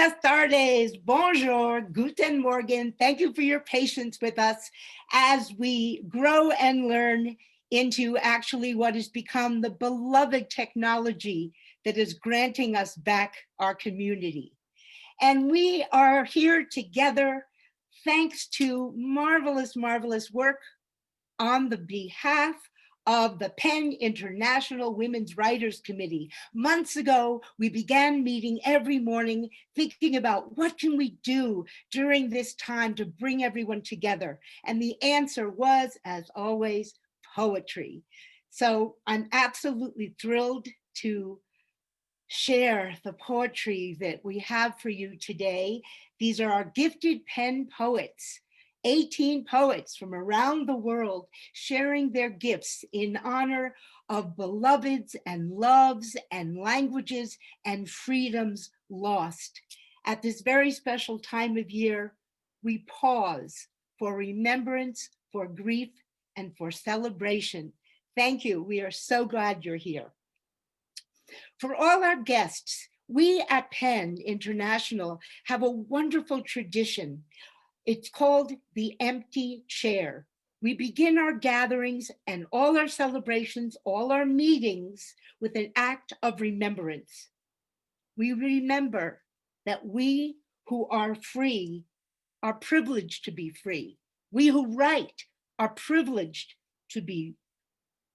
Buenas tardes, bonjour, guten morgen. Thank you for your patience with us as we grow and learn into actually what has become the beloved technology that is granting us back our community. And we are here together thanks to marvelous, marvelous work on the behalf of the PEN International Women's Writers Committee. Months ago, we began meeting every morning thinking about what can we do during this time to bring everyone together. And the answer was, as always, poetry. So I'm absolutely thrilled to share the poetry that we have for you today. These are our gifted PEN poets. 18 poets from around the world sharing their gifts in honor of beloveds and loves and languages and freedoms lost. At this very special time of year, we pause for remembrance, for grief, and for celebration. Thank you. We are so glad you're here. For all our guests, we at PEN International have a wonderful tradition. It's called the empty chair. We begin our gatherings and all our celebrations, all our meetings with an act of remembrance. We remember that we who are free are privileged to be free. We who write are privileged to be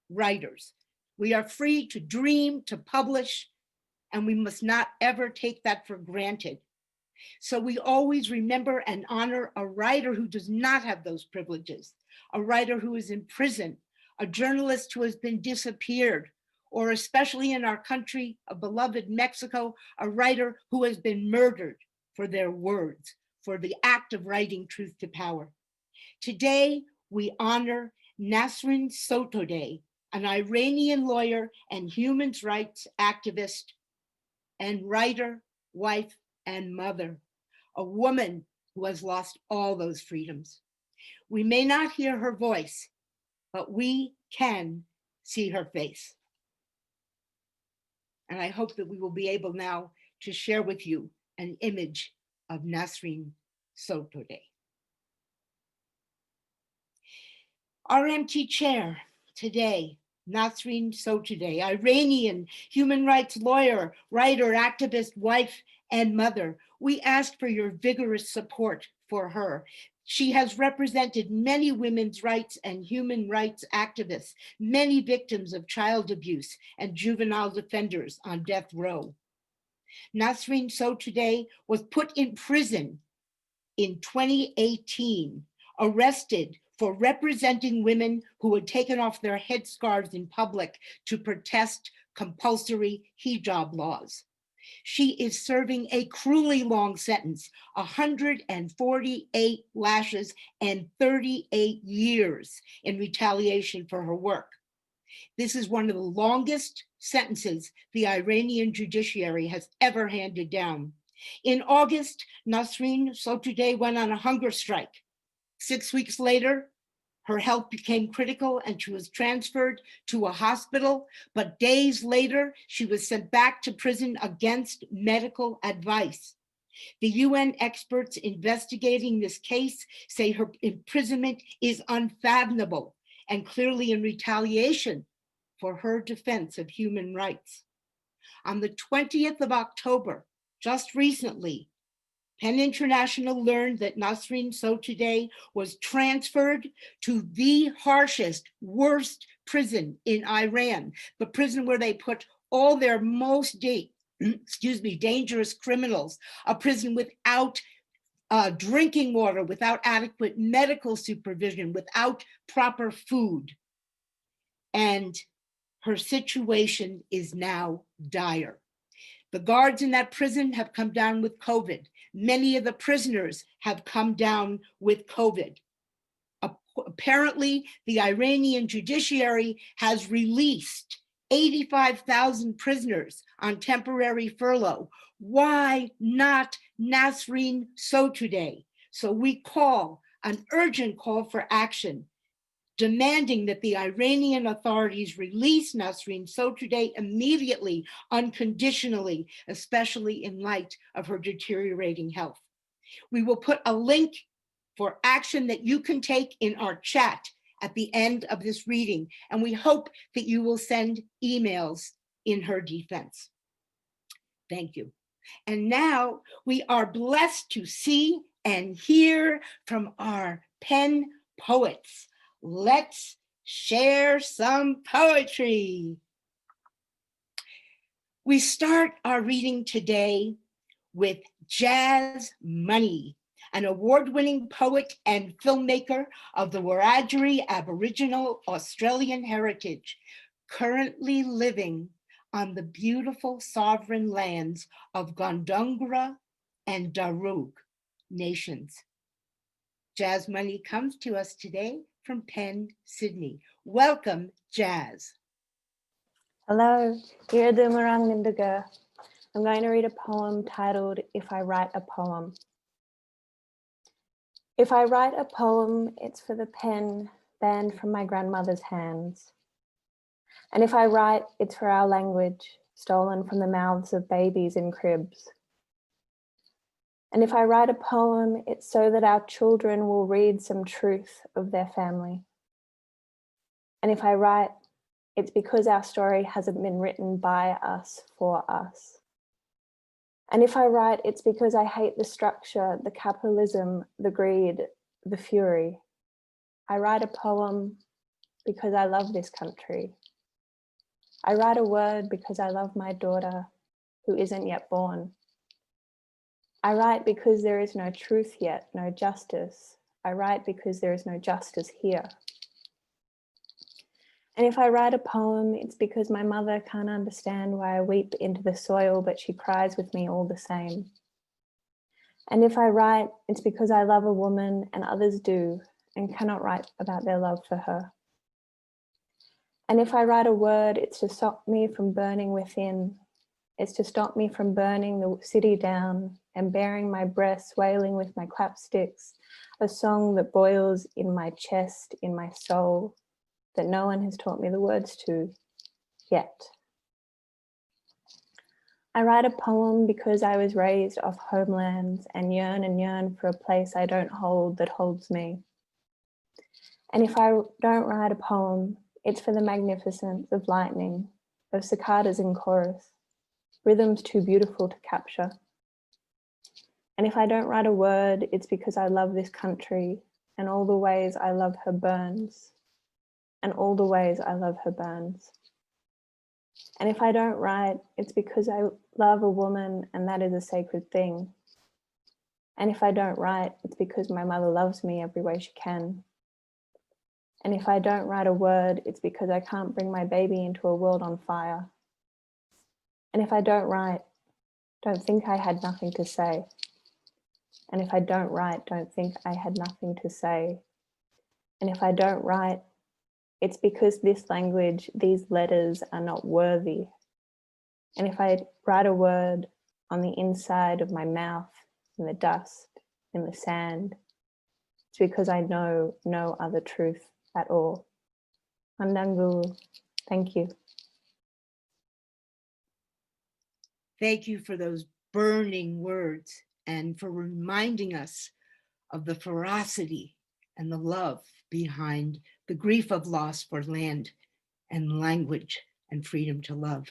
writers. We are free to dream, to publish, and we must not ever take that for granted. So we always remember and honor a writer who does not have those privileges, a writer who is in prison, a journalist who has been disappeared, or especially in our country, a beloved Mexico, a writer who has been murdered for their words, for the act of writing truth to power. Today, we honor Nasrin Sotoudeh, an Iranian lawyer and human rights activist and writer, wife, and mother, a woman who has lost all those freedoms. We may not hear her voice, but we can see her face. And I hope that we will be able now to share with you an image of Nasrin Sotoudeh. Our empty chair today, Nasrin Sotoudeh, Iranian human rights lawyer, writer, activist, wife, and mother. We ask for your vigorous support for her. She has represented many women's rights and human rights activists, many victims of child abuse and juvenile defenders on death row. Nasrin Sotoudeh was put in prison in 2018, arrested for representing women who had taken off their headscarves in public to protest compulsory hijab laws. She is serving a cruelly long sentence, 148 lashes and 38 years in retaliation for her work. This is one of the longest sentences the Iranian judiciary has ever handed down. In August, Nasrin Sotoudeh went on a hunger strike. 6 weeks later, her health became critical and she was transferred to a hospital, but days later, she was sent back to prison against medical advice. The UN experts investigating this case say her imprisonment is unfathomable and clearly in retaliation for her defense of human rights. On the 20th of October, just recently, PEN International learned that Nasrin Sotoudeh was transferred to the harshest, worst prison in Iran, the prison where they put all their most dangerous criminals, a prison without drinking water, without adequate medical supervision, without proper food. And her situation is now dire. The guards in that prison have come down with COVID. Many of the prisoners have come down with COVID. Apparently, the Iranian judiciary has released 85,000 prisoners on temporary furlough. Why not Nasrin Sotoudeh? So we call an urgent call for action demanding that the Iranian authorities release Nasrin Sotoudeh immediately, unconditionally, especially in light of her deteriorating health. We will put a link for action that you can take in our chat at the end of this reading, and we hope that you will send emails in her defense. Thank you. And now we are blessed to see and hear from our pen poets. Let's share some poetry. We start our reading today with Jazz Money, an award-winning poet and filmmaker of the Wiradjuri Aboriginal Australian heritage, currently living on the beautiful sovereign lands of Gondungra and Darug nations. Jazz Money comes to us today from Penn, Sydney. Welcome, Jazz. Hello, here the Marang Nindaga. I'm going to read a poem titled If I Write a Poem. If I write a poem, it's for the pen banned from my grandmother's hands. And if I write, it's for our language, stolen from the mouths of babies in cribs. And if I write a poem, it's so that our children will read some truth of their family. And if I write, it's because our story hasn't been written by us for us. And if I write, it's because I hate the structure, the capitalism, the greed, the fury. I write a poem because I love this country. I write a word because I love my daughter who isn't yet born. I write because there is no truth yet, no justice. I write because there is no justice here. And if I write a poem, it's because my mother can't understand why I weep into the soil, but she cries with me all the same. And if I write, it's because I love a woman and others do and cannot write about their love for her. And if I write a word, it's to stop me from burning within. It's to stop me from burning the city down and bearing my breasts, wailing with my clapsticks, a song that boils in my chest, in my soul, that no one has taught me the words to yet. I write a poem because I was raised off homelands and yearn for a place I don't hold that holds me. And if I don't write a poem, it's for the magnificence of lightning, of cicadas in chorus, rhythms too beautiful to capture. And if I don't write a word, it's because I love this country and all the ways I love her burns, and all the ways I love her burns. And if I don't write, it's because I love a woman and that is a sacred thing. And if I don't write, it's because my mother loves me every way she can. And if I don't write a word, it's because I can't bring my baby into a world on fire. And if I don't write, don't think I had nothing to say. And if I don't write, don't think I had nothing to say. And if I don't write, it's because this language, these letters are not worthy. And if I write a word on the inside of my mouth, in the dust, in the sand, it's because I know no other truth at all. Mandangu, thank you. Thank you for those burning words and for reminding us of the ferocity and the love behind the grief of loss for land and language and freedom to love.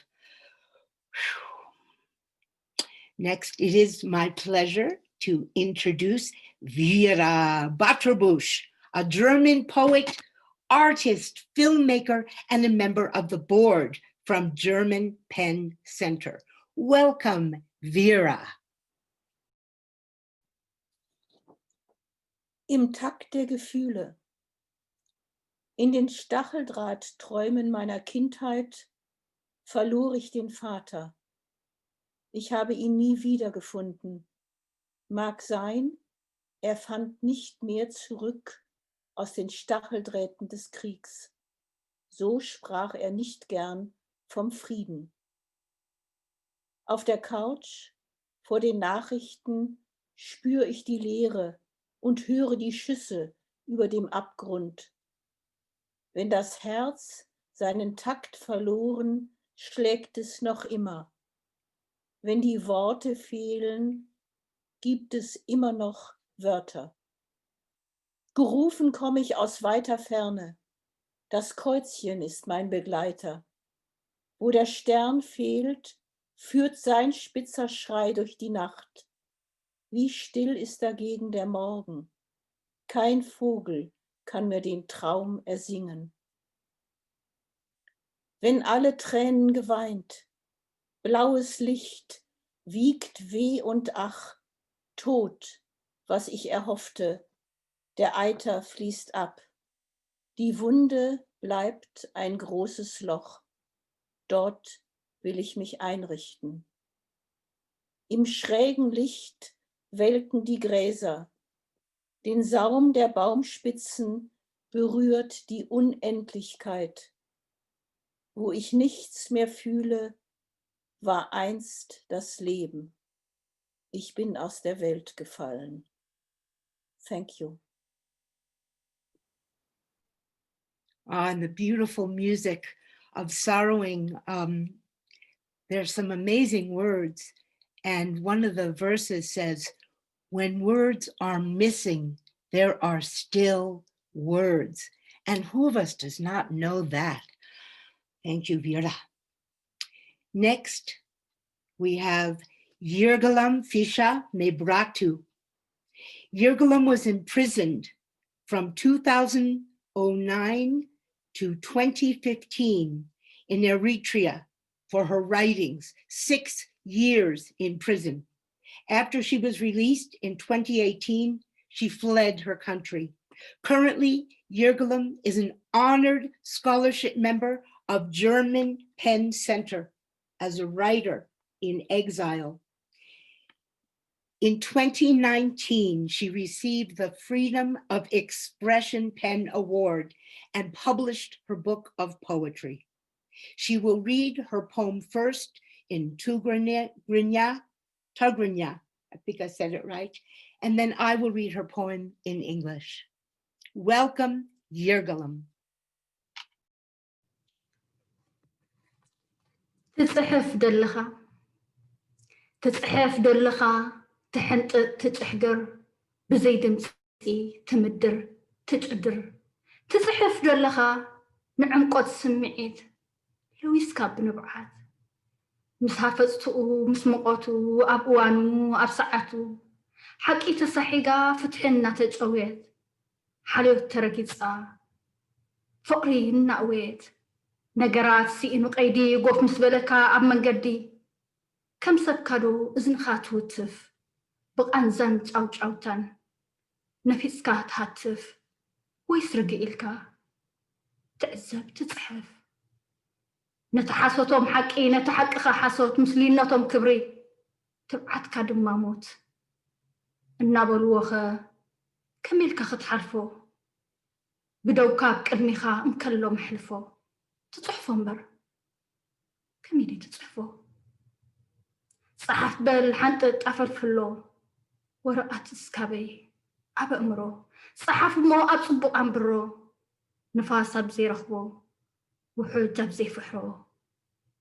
Next, it is my pleasure to introduce Vera Batterbusch, a German poet, artist, filmmaker, and a member of the board from German Penn Center. Welcome, Vera. Im Takt der Gefühle. In den Stacheldrahtträumen meiner Kindheit verlor ich den Vater. Ich habe ihn nie wiedergefunden. Mag sein, er fand nicht mehr zurück aus den Stacheldrähten des Kriegs. So sprach er nicht gern vom Frieden. Auf der Couch vor den Nachrichten spür ich die Leere und höre die Schüsse über dem Abgrund. Wenn das Herz seinen Takt verloren, schlägt es noch immer. Wenn die Worte fehlen, gibt es immer noch Wörter. Gerufen komme ich aus weiter Ferne. Das Kreuzchen ist mein Begleiter. Wo der Stern fehlt, führt sein spitzer Schrei durch die Nacht. Wie still ist dagegen der Morgen. Kein Vogel kann mir den Traum ersingen. Wenn alle Tränen geweint, blaues Licht wiegt weh und ach, Tod, was ich erhoffte, der Eiter fließt ab. Die Wunde bleibt ein großes Loch. Dort will ich mich einrichten. Im schrägen Licht welken die Gräser. Den Saum der Baumspitzen berührt die Unendlichkeit. Wo ich nichts mehr fühle, war einst das Leben. Ich bin aus der Welt gefallen. Thank you. And the beautiful music of sorrowing. There's some amazing words. And one of the verses says, when words are missing, there are still words. And who of us does not know that? Thank you, Vera. Next, we have Yirgalam Fisha Mebratu. Yirgalam was imprisoned from 2009 to 2015 in Eritrea for her writings, 6 years in prison. After she was released in 2018, she fled her country. Currently, Yirgalam is an honored scholarship member of German Penn Center as a writer in exile. In 2019, she received the Freedom of Expression Penn Award and published her book of poetry. She will read her poem first in Tigrinya, I think I said it right, and then I will read her poem in English. Welcome, Yirgalam. تتحف دلخا تحنطق تتحجر بزي دمسي تمدر تتقدر تتحف دلخا نعمقت سمعيت لويسكا بنبعات مس حافظتو مس مقوتو أبوانو أبسعتو حكي تصحيقا فتحنا تجويت حليوت تركيصا فقري نقويت نجرات سئنو قيدي قوف مسبلكا أب منقدي كم سبكادو إذن خاتو تف بقانزان تعوتان نفسكا تهاتف ويسرقي إلكا تعزب تتحف نتحاسوتهم حقي نتحقق حاسوت مسليناتهم كبري تبعت كادم ماموت النابلوخة كميلكا خطحرفو بدوكاب كرميخا مكلو محلفو تتحفو مبر كميلي تتحفو صحف بالحنط تقفلفلو ورقات سكابي أب أمرو صحف مو أتصبق أمبرو نفاسا بزي رخبو وحوجة بزي فحرو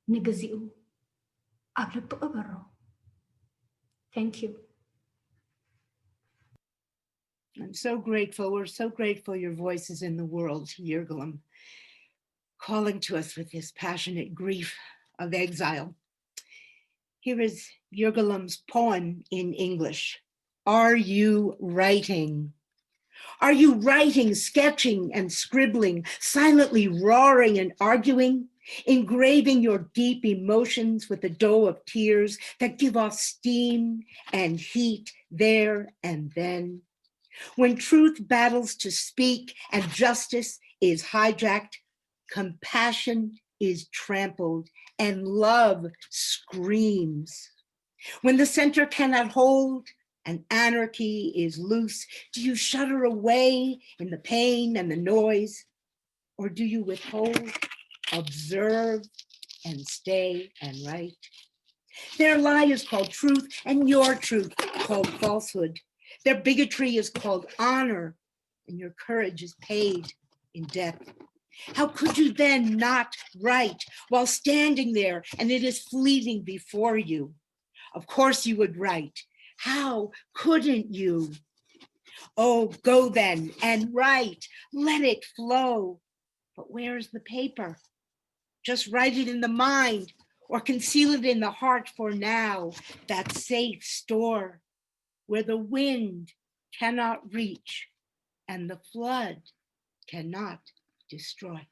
نقزيو أبلب أبرو. Thank you. I'm so grateful. We're so grateful your voice is in the world, Yirgalam, calling to us with this passionate grief of exile. Here is Yirgalam's poem in English. Are you writing? Are you writing, sketching, and scribbling, silently roaring and arguing, engraving your deep emotions with the dough of tears that give off steam and heat there and then? When truth battles to speak and justice is hijacked, compassion is trampled and love screams. When the center cannot hold and anarchy is loose, do you shudder away in the pain and the noise? Or do you withhold, observe, and stay and write? Their lie is called truth and your truth called falsehood. Their bigotry is called honor and your courage is paid in death. How could you then not write while standing there and it is fleeting before you? Of course you would write. How couldn't you? Oh, go then and write. Let it flow. But where's the paper? Just write it in the mind or conceal it in the heart for now, that safe store where the wind cannot reach and the flood cannot destroy.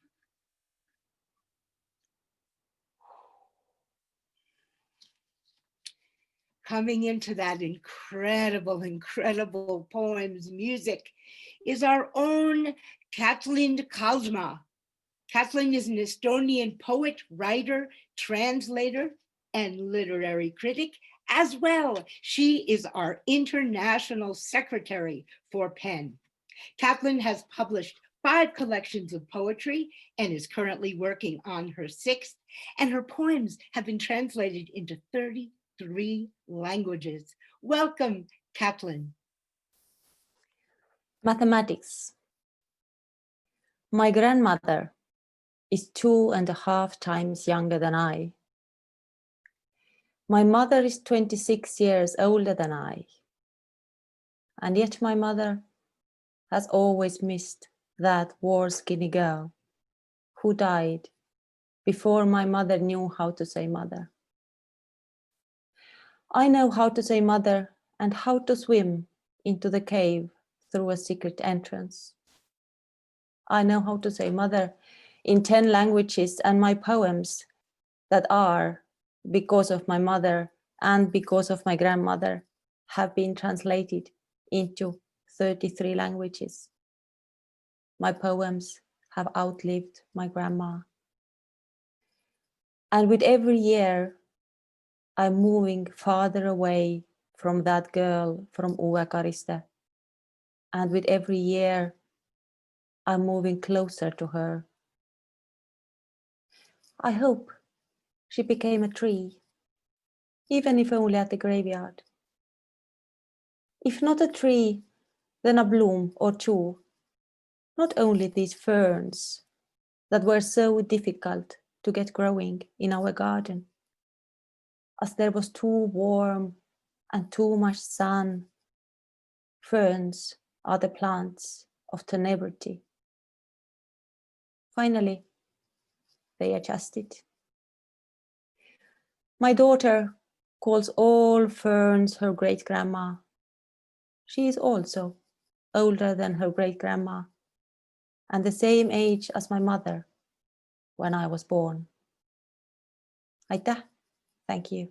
Coming into that incredible, incredible poems, music, is our own Katlin Kalsma. Katlin is an Estonian poet, writer, translator, and literary critic as well. She is our international secretary for PEN. Katlin has published 5 collections of poetry and is currently working on her 6th, and her poems have been translated into 33 languages. Welcome, Katlin. Mathematics. My grandmother is 2.5 times younger than I. My mother is 26 years older than I. And yet my mother has always missed that war skinny girl who died before my mother knew how to say mother. I know how to say mother and how to swim into the cave through a secret entrance. I know how to say mother in 10 languages, and my poems that are because of my mother and because of my grandmother have been translated into 33 languages. My poems have outlived my grandma. And with every year, I'm moving farther away from that girl from Uue-Kariste. And with every year, I'm moving closer to her. I hope she became a tree, even if only at the graveyard. If not a tree, then a bloom or two. Not only these ferns that were so difficult to get growing in our garden, as there was too warm and too much sun. Ferns are the plants of tenebrity. Finally, they adjusted. My daughter calls all ferns her great-grandma. She is also older than her great-grandma and the same age as my mother when I was born. Aitäh. Thank you.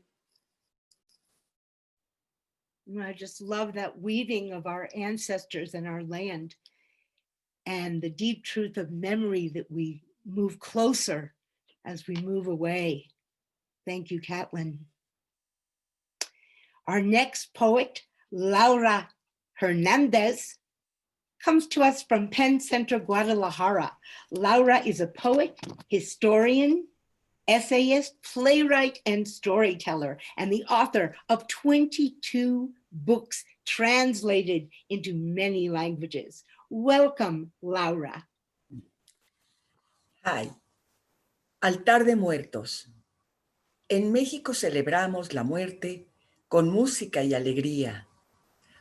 I just love that weaving of our ancestors and our land and the deep truth of memory that we move closer as we move away. Thank you, Katlin. Our next poet, Laura Hernandez, comes to us from Penn Central, Guadalajara. Laura is a poet, historian, essayist, playwright, and storyteller, and the author of 22 books translated into many languages. Welcome, Laura. Hi. Altar de Muertos. En México celebramos la muerte con música y alegría.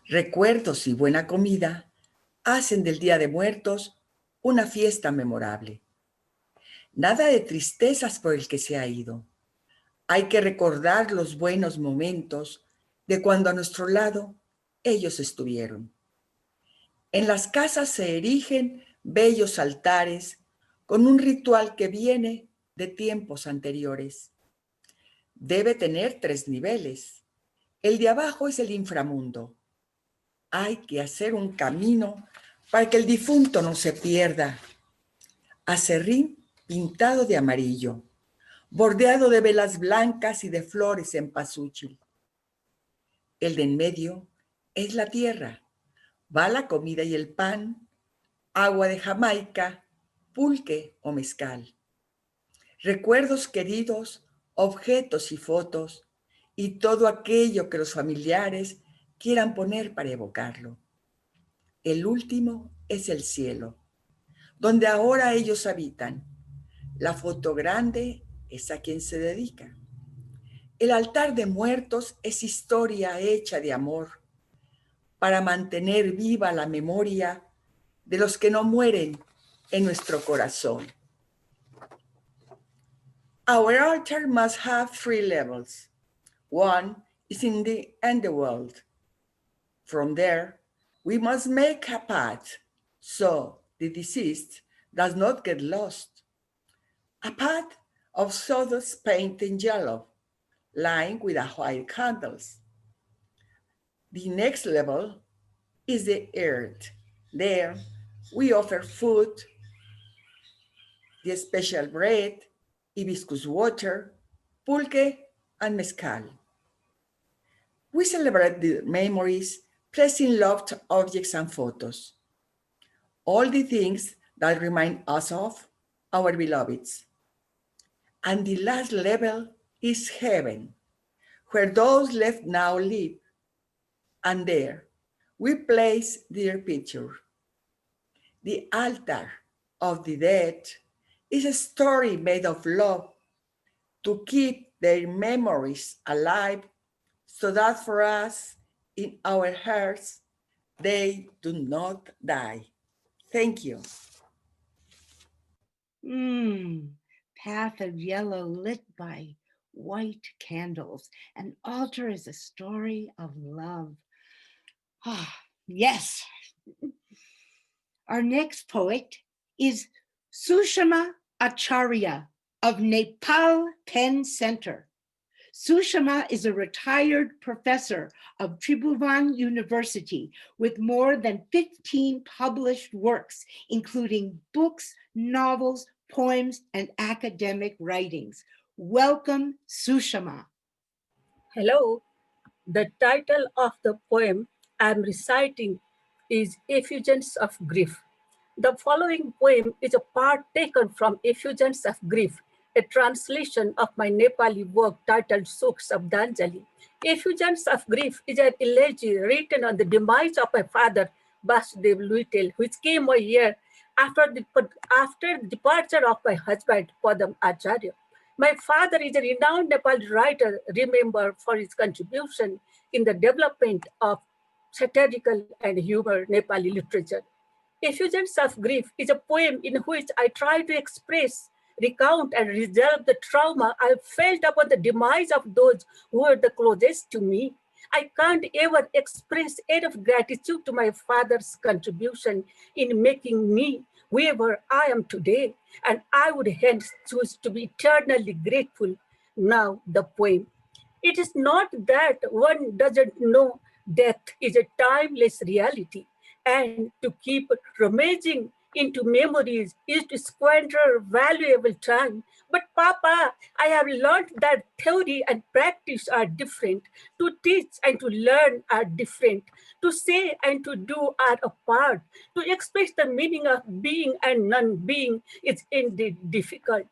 Recuerdos y buena comida hacen del Día de Muertos una fiesta memorable. Nada de tristezas por el que se ha ido. Hay que recordar los buenos momentos de cuando a nuestro lado ellos estuvieron. En las casas se erigen bellos altares con un ritual que viene de tiempos anteriores. Debe tener 3 niveles. El de abajo es el inframundo. Hay que hacer un camino para que el difunto no se pierda. Aserrín pintado de amarillo, bordeado de velas blancas y de flores en cempasúchil. El de en medio es la tierra. Va la comida y el pan, agua de Jamaica, pulque o mezcal. Recuerdos queridos, objetos y fotos, y todo aquello que los familiares quieran poner para evocarlo. El último es el cielo, donde ahora ellos habitan. La foto grande es a quien se dedica. El altar de muertos es historia hecha de amor para mantener viva la memoria de los que no mueren en nuestro corazón. Our altar must have 3 levels. One is in the underworld. From there, we must make a path so the deceased does not get lost. A path of sawdust painted yellow, lined with white candles. The next level is the earth. There, we offer food, the special bread, hibiscus water, pulque, and mezcal. We celebrate the memories, placing loved objects and photos. All the things that remind us of our beloveds. And the last level is heaven, where those left now live. And there, we place their picture. The altar of the dead is a story made of love to keep their memories alive, so that for us, in our hearts, they do not die. Thank you. Path of yellow lit by white candles. An altar is a story of love. Ah, yes. Our next poet is Sushma Acharya of Nepal Pen Center. Sushma is a retired professor of Tribhuvan University with more than 15 published works, including books, novels, poems, and academic writings. Welcome, Sushma. Hello. The title of the poem I'm reciting is Effusions of Grief. The following poem is a part taken from Effusions of Grief, a translation of my Nepali work titled Sukh Sabdanjali. Effusions of Grief is an elegy written on the demise of my father, Vasudev Luitel, which came a year after the departure of my husband, Padam Acharya. My father is a renowned Nepali writer, remembered for his contribution in the development of satirical and humor Nepali literature. Effusions of Grief is a poem in which I try to express, recount, and resolve the trauma I felt upon the demise of those who were the closest to me. I can't ever express enough gratitude to my father's contribution in making me whoever I am today, and I would hence choose to be eternally grateful. Now the poem. It is not that one doesn't know death is a timeless reality, and to keep rummaging into memories is to squander valuable time. But Papa, I have learned that theory and practice are different. To teach and to learn are different. To say and to do are apart. To express the meaning of being and non-being is indeed difficult.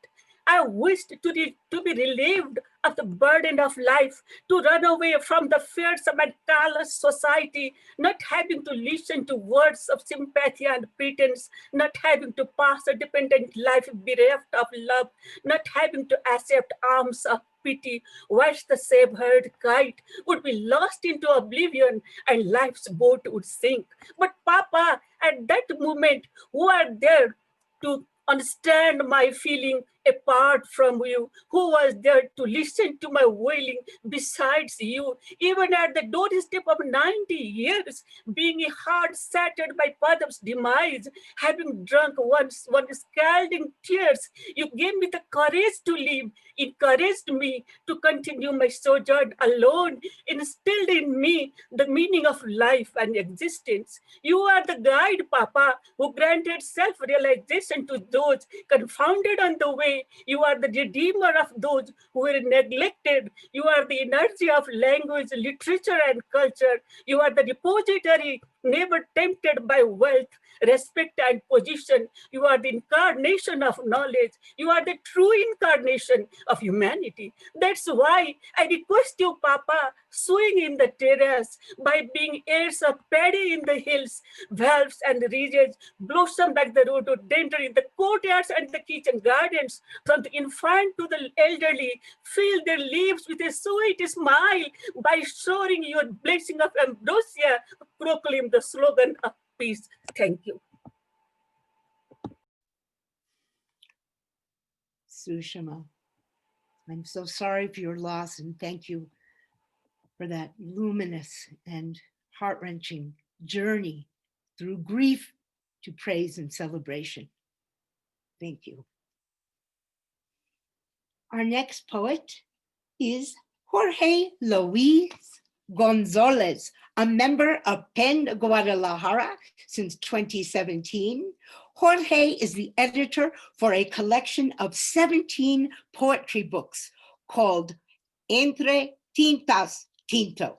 I wished to be relieved of the burden of life, to run away from the fearsome and callous society, not having to listen to words of sympathy and pretense, not having to pass a dependent life bereft of love, not having to accept alms of pity, whilst the severed kite would be lost into oblivion and life's boat would sink. But Papa, at that moment, who are there to understand my feeling apart from you? Who was there to listen to my wailing besides you? Even at the doorstep of 90 years, being a heart shattered by Padam's demise, having drunk one scalding tears, you gave me the courage to live, encouraged me to continue my sojourn alone, instilled in me the meaning of life and existence. You are the guide, Papa, who granted self-realization to those confounded on the way. You are the redeemer of those who were neglected. You are the energy of language, literature, and culture. You are the repository never tempted by wealth, respect, and position. You are the incarnation of knowledge. You are the true incarnation of humanity. That's why I request you, Papa, swing in the terrace by being heirs of paddy in the hills, valves and ridges, blossom like the rhododendron in the courtyards and the kitchen gardens. From the infant to the elderly, fill their lips with a sweet smile by showering your blessing of ambrosia. Proclaim the slogan of peace. Thank you. Sushma, I'm so sorry for your loss, and thank you for that luminous and heart-wrenching journey through grief to praise and celebration. Thank you. Our next poet is Jorge Luis Gonzalez, a member of PEN Guadalajara since 2017. Jorge is the editor for a collection of 17 poetry books called Entre Tintas Tinto.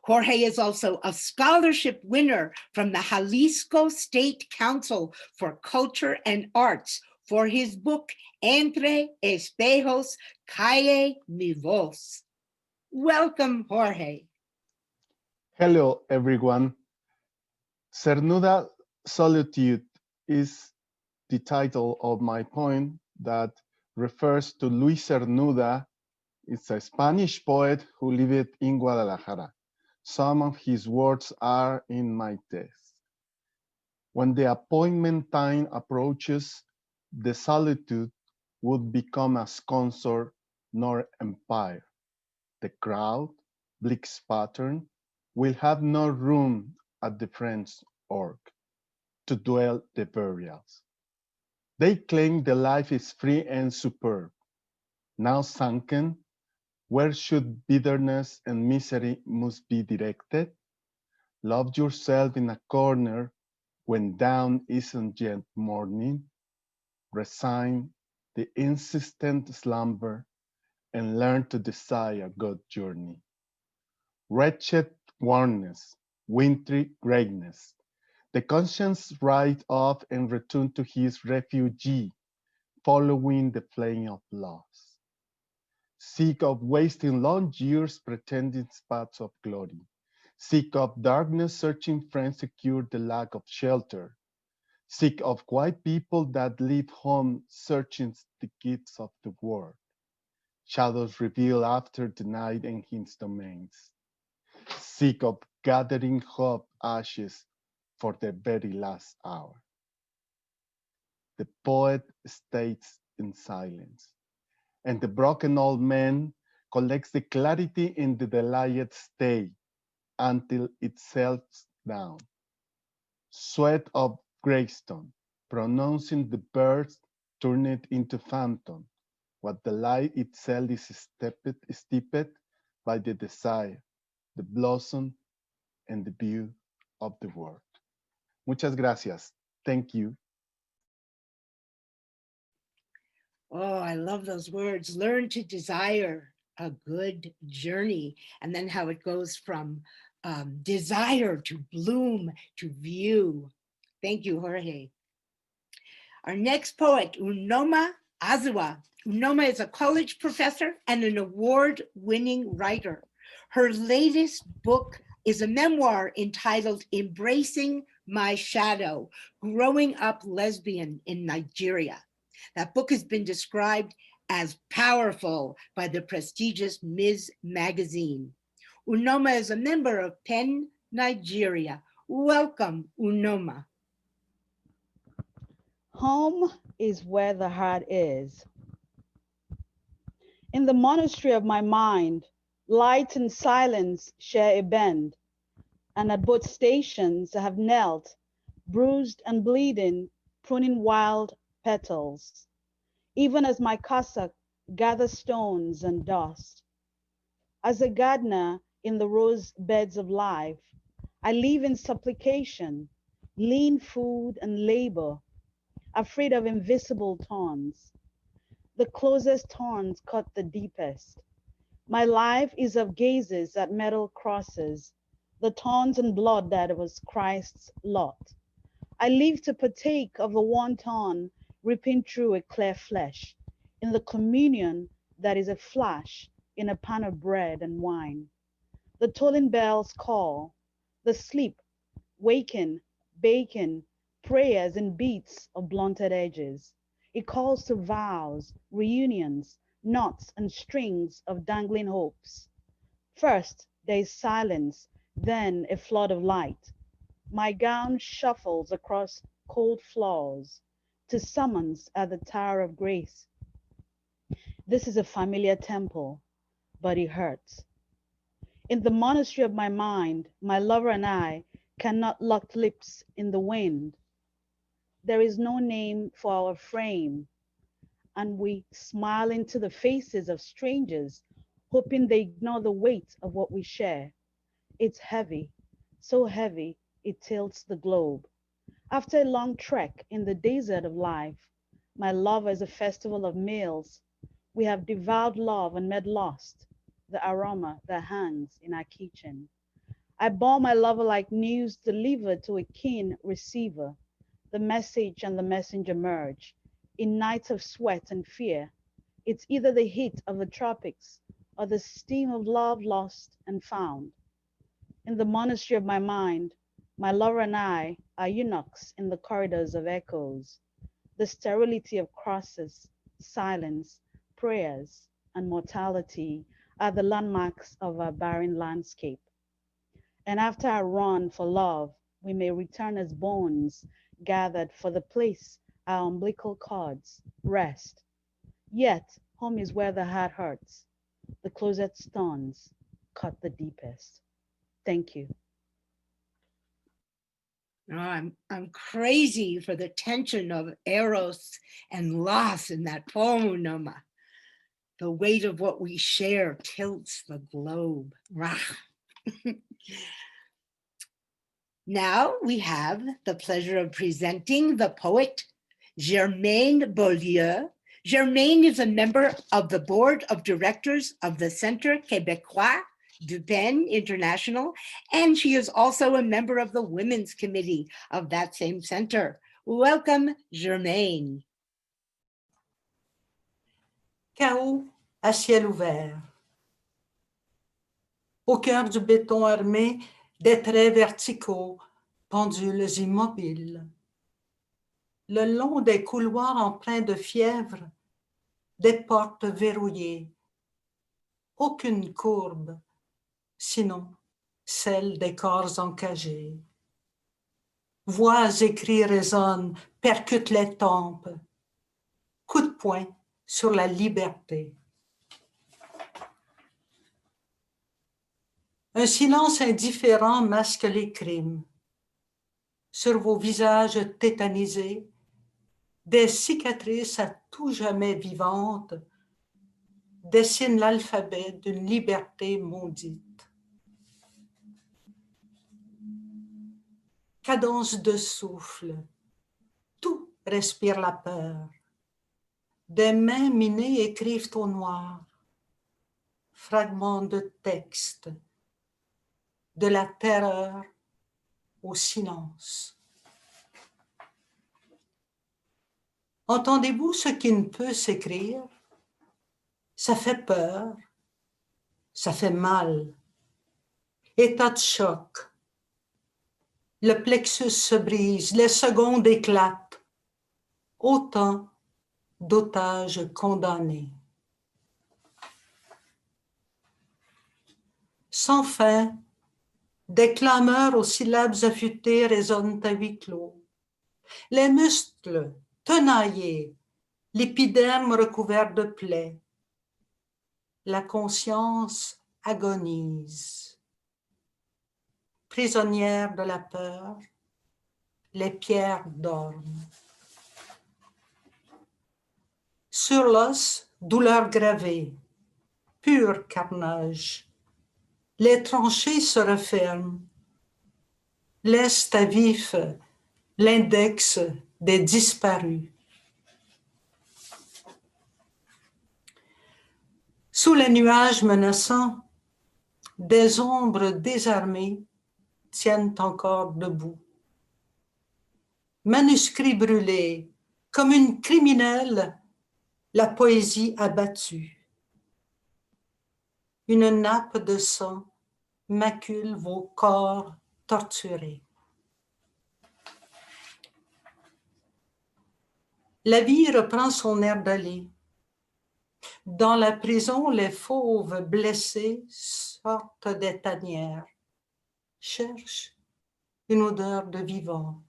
Jorge is also a scholarship winner from the Jalisco State Council for Culture and Arts for his book, Entre Espejos, Calle Mi Voz. Welcome, Jorge. Hello, everyone. Cernuda Solitude is the title of my poem that refers to Luis Cernuda. It's a Spanish poet who lived in Guadalajara. Some of his words are in my text. When the appointment time approaches, the solitude would become as consort nor empire. The crowd, bleak pattern, will have no room at the Friends' org to dwell the burials. They claim the life is free and superb. Now sunken, where should bitterness and misery must be directed? Love yourself in a corner when dawn isn't yet morning. Resign the insistent slumber and learn to desire good journey. Wretched warmness, wintry greatness, the conscience ride off and return to his refugee, following the flame of loss. Sick of wasting long years pretending spots of glory. Sick of darkness searching friends to cure the lack of shelter. Sick of white people that leave home searching the gifts of the world. Shadows reveal after the night and his domains. Sick of gathering hope ashes for the very last hour. The poet stays in silence, and the broken old man collects the clarity in the delayed stay until it settles down. Sweat of gravestone, pronouncing the birds turn it into phantom, what the light itself is steeped by the desire, the blossom, and the view of the world. Muchas gracias. Thank you. Oh, I love those words. Learn to desire a good journey. And then how it goes from desire to bloom to view. Thank you, Jorge. Our next poet, Unoma Azua. Unoma is a college professor and an award-winning writer. Her latest book is a memoir entitled Embracing My Shadow, Growing Up Lesbian in Nigeria. That book has been described as powerful by the prestigious Ms. Magazine. Unoma is a member of PEN Nigeria. Welcome, Unoma. Home is where the heart is. In the monastery of my mind, light and silence share a bend, and at both stations I have knelt, bruised and bleeding, pruning wild petals, even as my cassock gathers stones and dust. As a gardener in the rose beds of life, I live in supplication, lean food and labor, afraid of invisible thorns. The closest thorns cut the deepest. My life is of gazes at metal crosses, the thorns and blood that was Christ's lot. I live to partake of the wonton ripping through a clear flesh, in the communion that is a flash in a pan of bread and wine. The tolling bells call, the sleep, waken, bacon, prayers and beats of blunted edges. It calls to vows, reunions, knots and strings of dangling hopes. First, there is silence, then a flood of light. My gown shuffles across cold floors to summons at the Tower of Grace. This is a familiar temple, but it hurts. In the monastery of my mind, my lover and I cannot lock lips in the wind. There is no name for our frame, and we smile into the faces of strangers, hoping they ignore the weight of what we share. It's heavy, so heavy it tilts the globe. After a long trek in the desert of life, my lover is a festival of meals. We have devoured love and made lost the aroma that hangs in our kitchen. I bore my lover like news delivered to a keen receiver. The message and the messenger merge. In nights of sweat and fear, it's either the heat of the tropics or the steam of love lost and found. In the monastery of my mind, my lover and I are eunuchs in the corridors of echoes. The sterility of crosses, silence, prayers, and mortality are the landmarks of our barren landscape. And after our run for love, we may return as bones gathered for the place our umbilical cords rest. Yet, home is where the heart hurts, the closet stones cut the deepest. Thank you. Oh, I'm crazy for the tension of eros and loss in that poem, Noma. The weight of what we share tilts the globe. Rah. Now we have the pleasure of presenting the poet Germaine Beaulieu. Germaine is a member of the board of directors of the Centre Québécois du Pen International, and she is also a member of the Women's Committee of that same center. Welcome, Germaine. Chaos à ciel ouvert. Au cœur du béton armé, des traits verticaux, pendules immobiles. Le long des couloirs empreints de fièvre, des portes verrouillées. Aucune courbe, sinon celle des corps encagés. Voix et cris résonnent, percutent les tempes. Coup de poing sur la liberté. Un silence indifférent masque les crimes. Sur vos visages tétanisés, des cicatrices à tout jamais vivantes dessinent l'alphabet d'une liberté maudite. Cadence de souffle, tout respire la peur. Des mains minées écrivent au noir, fragments de texte, de la terreur au silence. Entendez-vous ce qui ne peut s'écrire? Ça fait peur, ça fait mal. État de choc. Le plexus se brise, les secondes éclatent. Autant d'otages condamnés. Sans fin, des clameurs aux syllabes affûtées résonnent à huis clos. Les muscles tenaillés, l'épiderme recouvert de plaies. La conscience agonise. Prisonnière de la peur, les pierres dorment. Sur l'os, douleur gravée, pur carnage. Les tranchées se referment, laissent à vif l'index des disparus. Sous les nuages menaçants, des ombres désarmées tiennent encore debout. manuscrit brûlé, comme une criminelle, la poésie abattue. Une nappe de sang macule vos corps torturés. La vie reprend son air d'aller. Dans la prison, les fauves blessés sortent des tanières, cherchent une odeur de vivant.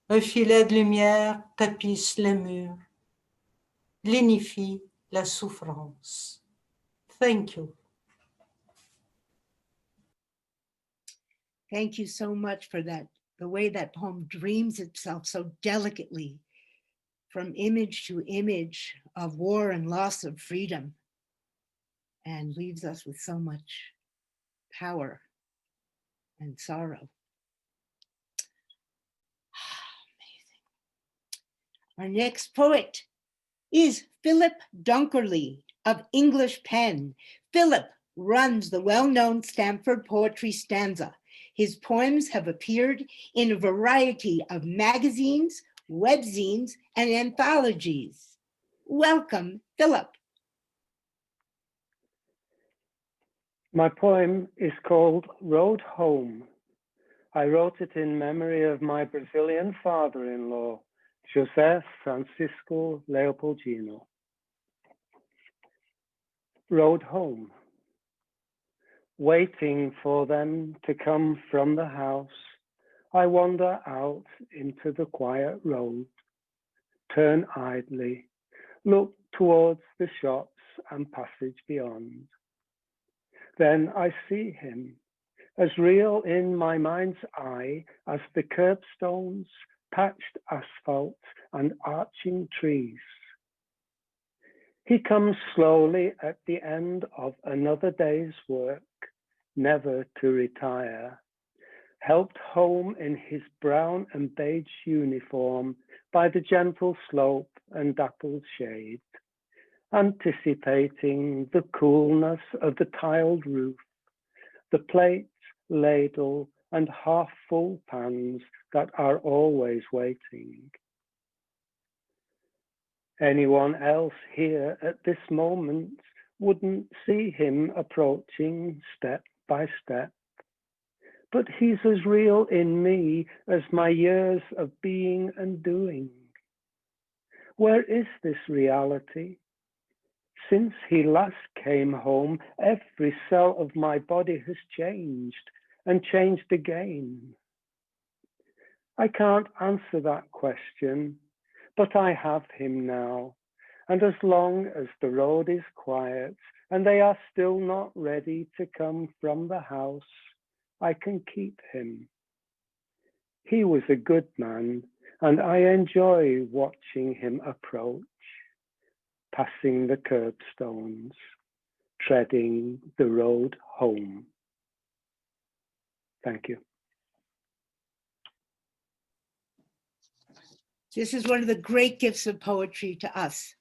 Un filet de lumière tapisse les murs, lénifie la souffrance. Thank you. Thank you so much for that, the way that poem dreams itself so delicately from image to image of war and loss of freedom, and leaves us with so much power and sorrow. Amazing. Our next poet is Philip Dunkerley of English Pen. Philip runs the well-known Stamford Poetry Stanza. His poems have appeared in a variety of magazines, webzines, and anthologies. Welcome, Philip. My poem is called Road Home. I wrote it in memory of my Brazilian father-in-law, José Francisco Leopoldino. Road home. Waiting for them to come from the house, I wander out into the quiet road, turn idly, look towards the shops and passage beyond. Then I see him, as real in my mind's eye as the curbstones, patched asphalt, and arching trees. He comes slowly at the end of another day's work, never to retire, helped home in his brown and beige uniform by the gentle slope and dappled shade, anticipating the coolness of the tiled roof, the plate, ladle, and half-full pans that are always waiting. Anyone else here at this moment wouldn't see him approaching step by step, but he's as real in me as my years of being and doing. Where is this reality? Since he last came home, every cell of my body has changed and changed again. I can't answer that question, but I have him now. And as long as the road is quiet and they are still not ready to come from the house, I can keep him. He was a good man, and I enjoy watching him approach, passing the curbstones, treading the road home. Thank you. This is one of the great gifts of poetry to us,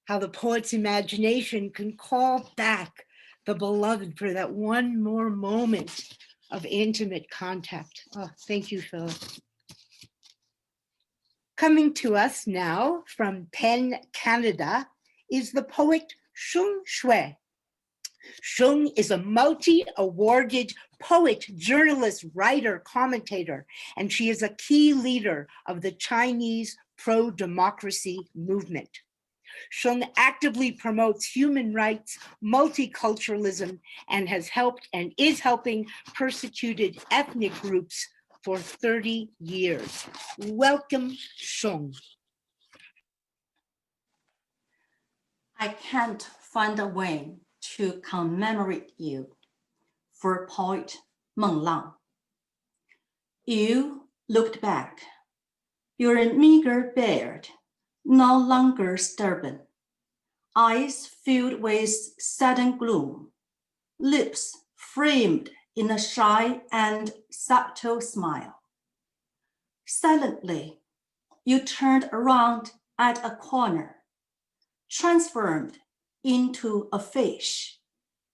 how the poet's imagination can call back the beloved for that one more moment of intimate contact. Oh, thank you, Philip. Coming to us now from Penn, Canada, is the poet Shung Shui. Shung is a multi-awarded poet, journalist, writer, commentator, and she is a key leader of the Chinese pro-democracy movement. Shung actively promotes human rights, multiculturalism, and has helped and is helping persecuted ethnic groups for 30 years. Welcome, Shung. I can't find a way to commemorate you for poet Meng Lang. You looked back, your meager beard no longer stubborn, eyes filled with sudden gloom, lips framed in a shy and subtle smile. Silently, you turned around at a corner, transformed into a fish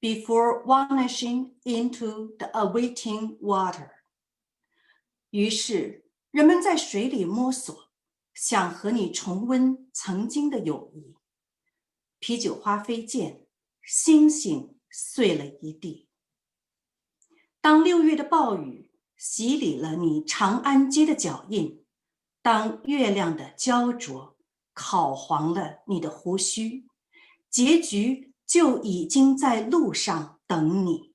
before vanishing into the awaiting water. 于是人们在水里摸索，想和你重温曾经的友谊。啤酒花飞溅，星星碎了一地。当6月的暴雨洗礼了你长安街的脚印，当月亮的焦灼烤黄了你的胡须，结局就已经在路上等你。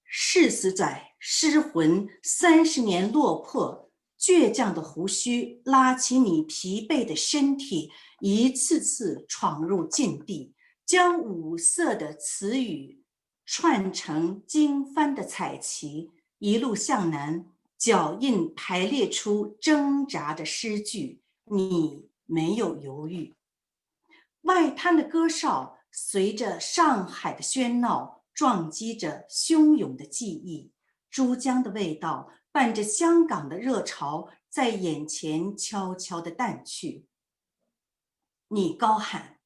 誓死在失魂30年落魄，倔强的胡须拉起你疲惫的身体，一次次闯入禁地，将五色的词语串成经幡的彩旗，一路向南，脚印排列出挣扎的诗句，你没有犹豫。外滩的歌哨随着上海的喧闹，撞击着汹涌的记忆，珠江的味道伴着香港的热潮，在眼前悄悄地淡去。你高喊，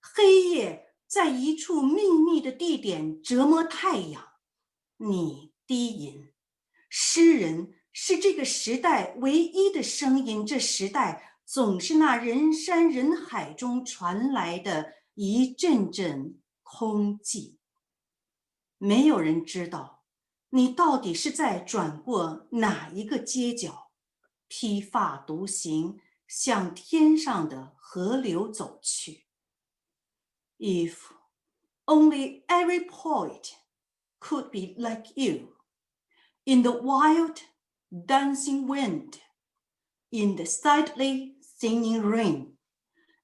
黑夜在一处秘密的地点折磨太阳。你低吟，诗人是这个时代唯一的声音，这时代总是那人山人海中传来的一阵阵空寂。没有人知道你到底是在转过哪一个街角，披发独行，向天上的河流走去。If only every poet could be like you, in the wild dancing wind, in the silently singing rain,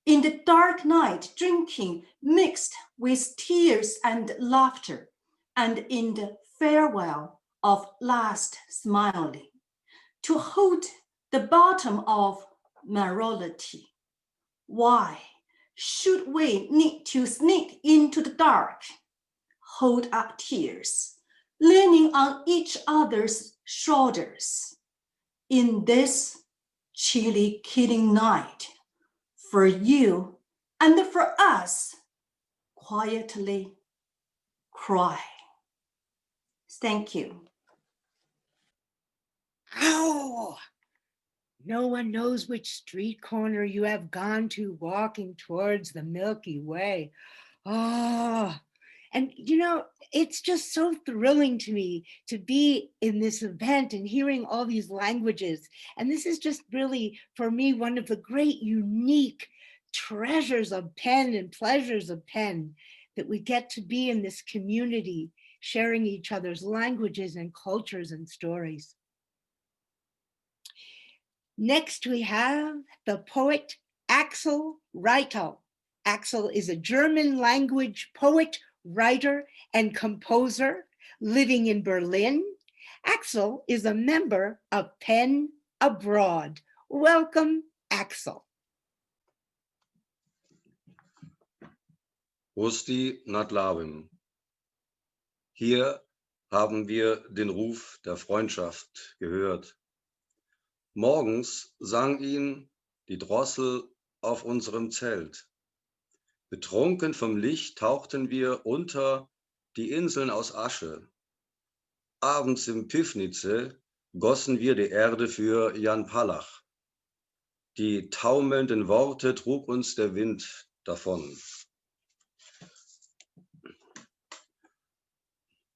in the dark night drinking mixed with tears and laughter, and in the farewell of last smiling, to hold the bottom of morality. Why should we need to sneak into the dark, hold up tears, leaning on each other's shoulders, in this chilly killing night, for you and for us, quietly cry. Thank you. Ow! No one knows which street corner you have gone to walking towards the Milky Way. Oh, and you know, it's just so thrilling to me to be in this event and hearing all these languages. And this is just really, for me, one of the great unique treasures of Penn and pleasures of Penn, that we get to be in this community, sharing each other's languages and cultures and stories. Next, we have the poet Axel Reitel. Axel is a German language poet, writer, and composer living in Berlin. Axel is a member of Penn Abroad. Welcome, Axel. Rusti nad Labem. Hier haben wir den Ruf der Freundschaft gehört. Morgens sang ihn die Drossel auf unserem Zelt. Betrunken vom Licht tauchten wir unter die Inseln aus Asche. Abends im Pifnice gossen wir die Erde für Jan Palach. Die taumelnden Worte trug uns der Wind davon.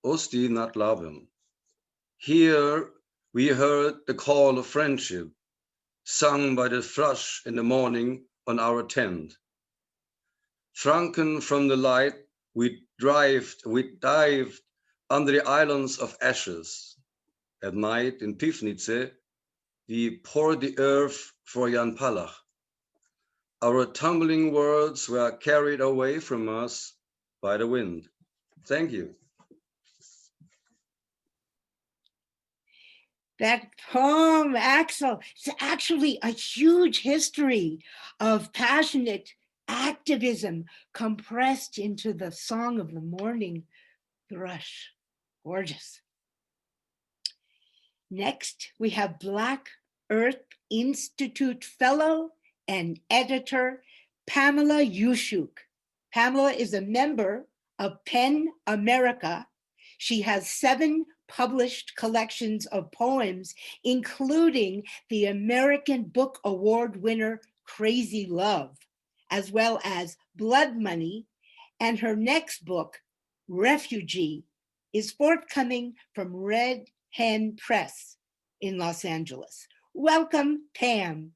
Osti nad Labem. Here we heard the call of friendship, sung by the thrush in the morning on our tent. Shrunken from the light, we dived under the islands of ashes. At night in Pifnice, we poured the earth for Jan Palach. Our tumbling words were carried away from us by the wind. Thank you. That poem, Axel, it's actually a huge history of passionate activism compressed into the song of the morning thrush. Gorgeous. Next, we have Black Earth Institute fellow and editor Pamela Yushuk. Pamela is a member of PEN America. She has 7 published collections of poems, including the American Book Award winner Crazy Love, as well as Blood Money, and her next book, Refugee, is forthcoming from Red Hen Press in Los Angeles. Welcome, Pam.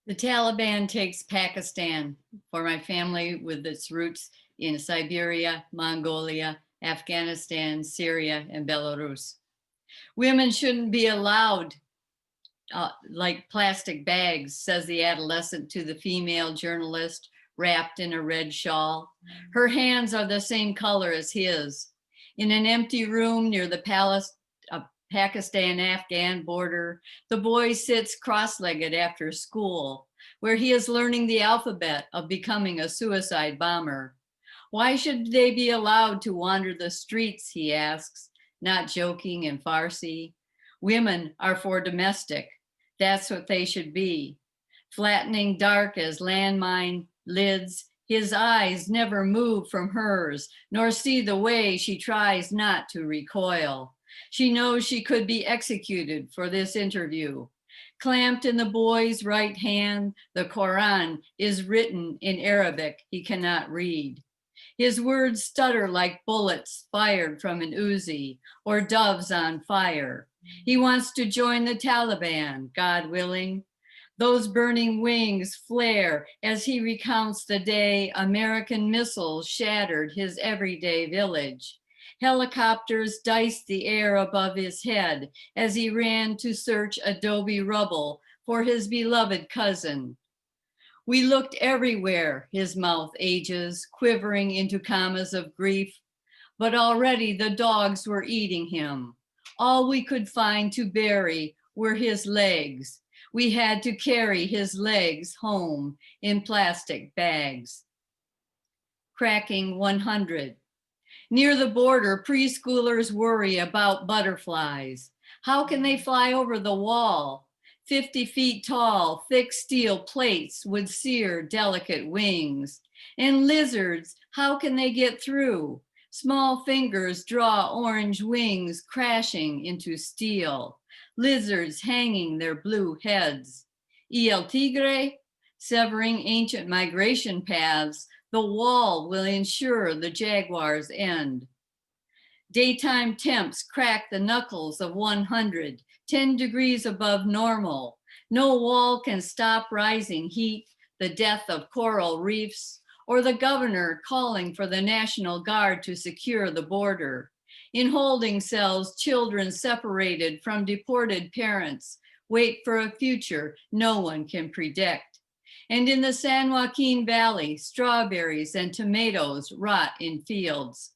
The Taliban takes Pakistan for my family with its roots in Siberia, Mongolia, Afghanistan, Syria, and Belarus. Women shouldn't be allowed like plastic bags, says the adolescent to the female journalist wrapped in a red shawl. Her hands are the same color as his. In an empty room near the Pakistan-Afghan border, the boy sits cross-legged after school, where he is learning the alphabet of becoming a suicide bomber. Why should they be allowed to wander the streets, he asks, not joking in Farsi. Women are for domestic. That's what they should be. Flattening dark as landmine lids, his eyes never move from hers, nor see the way she tries not to recoil. She knows she could be executed for this interview. Clamped in the boy's right hand, the Quran is written in Arabic he cannot read. His words stutter like bullets fired from an Uzi or doves on fire. He wants to join the Taliban, God willing. Those burning wings flare as he recounts the day American missiles shattered his everyday village. Helicopters diced the air above his head as he ran to search adobe rubble for his beloved cousin. We looked everywhere, his mouth ages, quivering into commas of grief, but already the dogs were eating him. All we could find to bury were his legs. We had to carry his legs home in plastic bags. Cracking 100. Near the border, preschoolers worry about butterflies. How can they fly over the wall? 50 feet tall, thick steel plates would sear delicate wings. And lizards, how can they get through? Small fingers draw orange wings crashing into steel. Lizards hanging their blue heads. Y el tigre, severing ancient migration paths, the wall will ensure the jaguar's end. Daytime temps crack the knuckles of 100, 10 degrees above normal. No wall can stop rising heat, the death of coral reefs, or the governor calling for the National Guard to secure the border. In holding cells, children separated from deported parents wait for a future no one can predict. And in the San Joaquin Valley, strawberries and tomatoes rot in fields.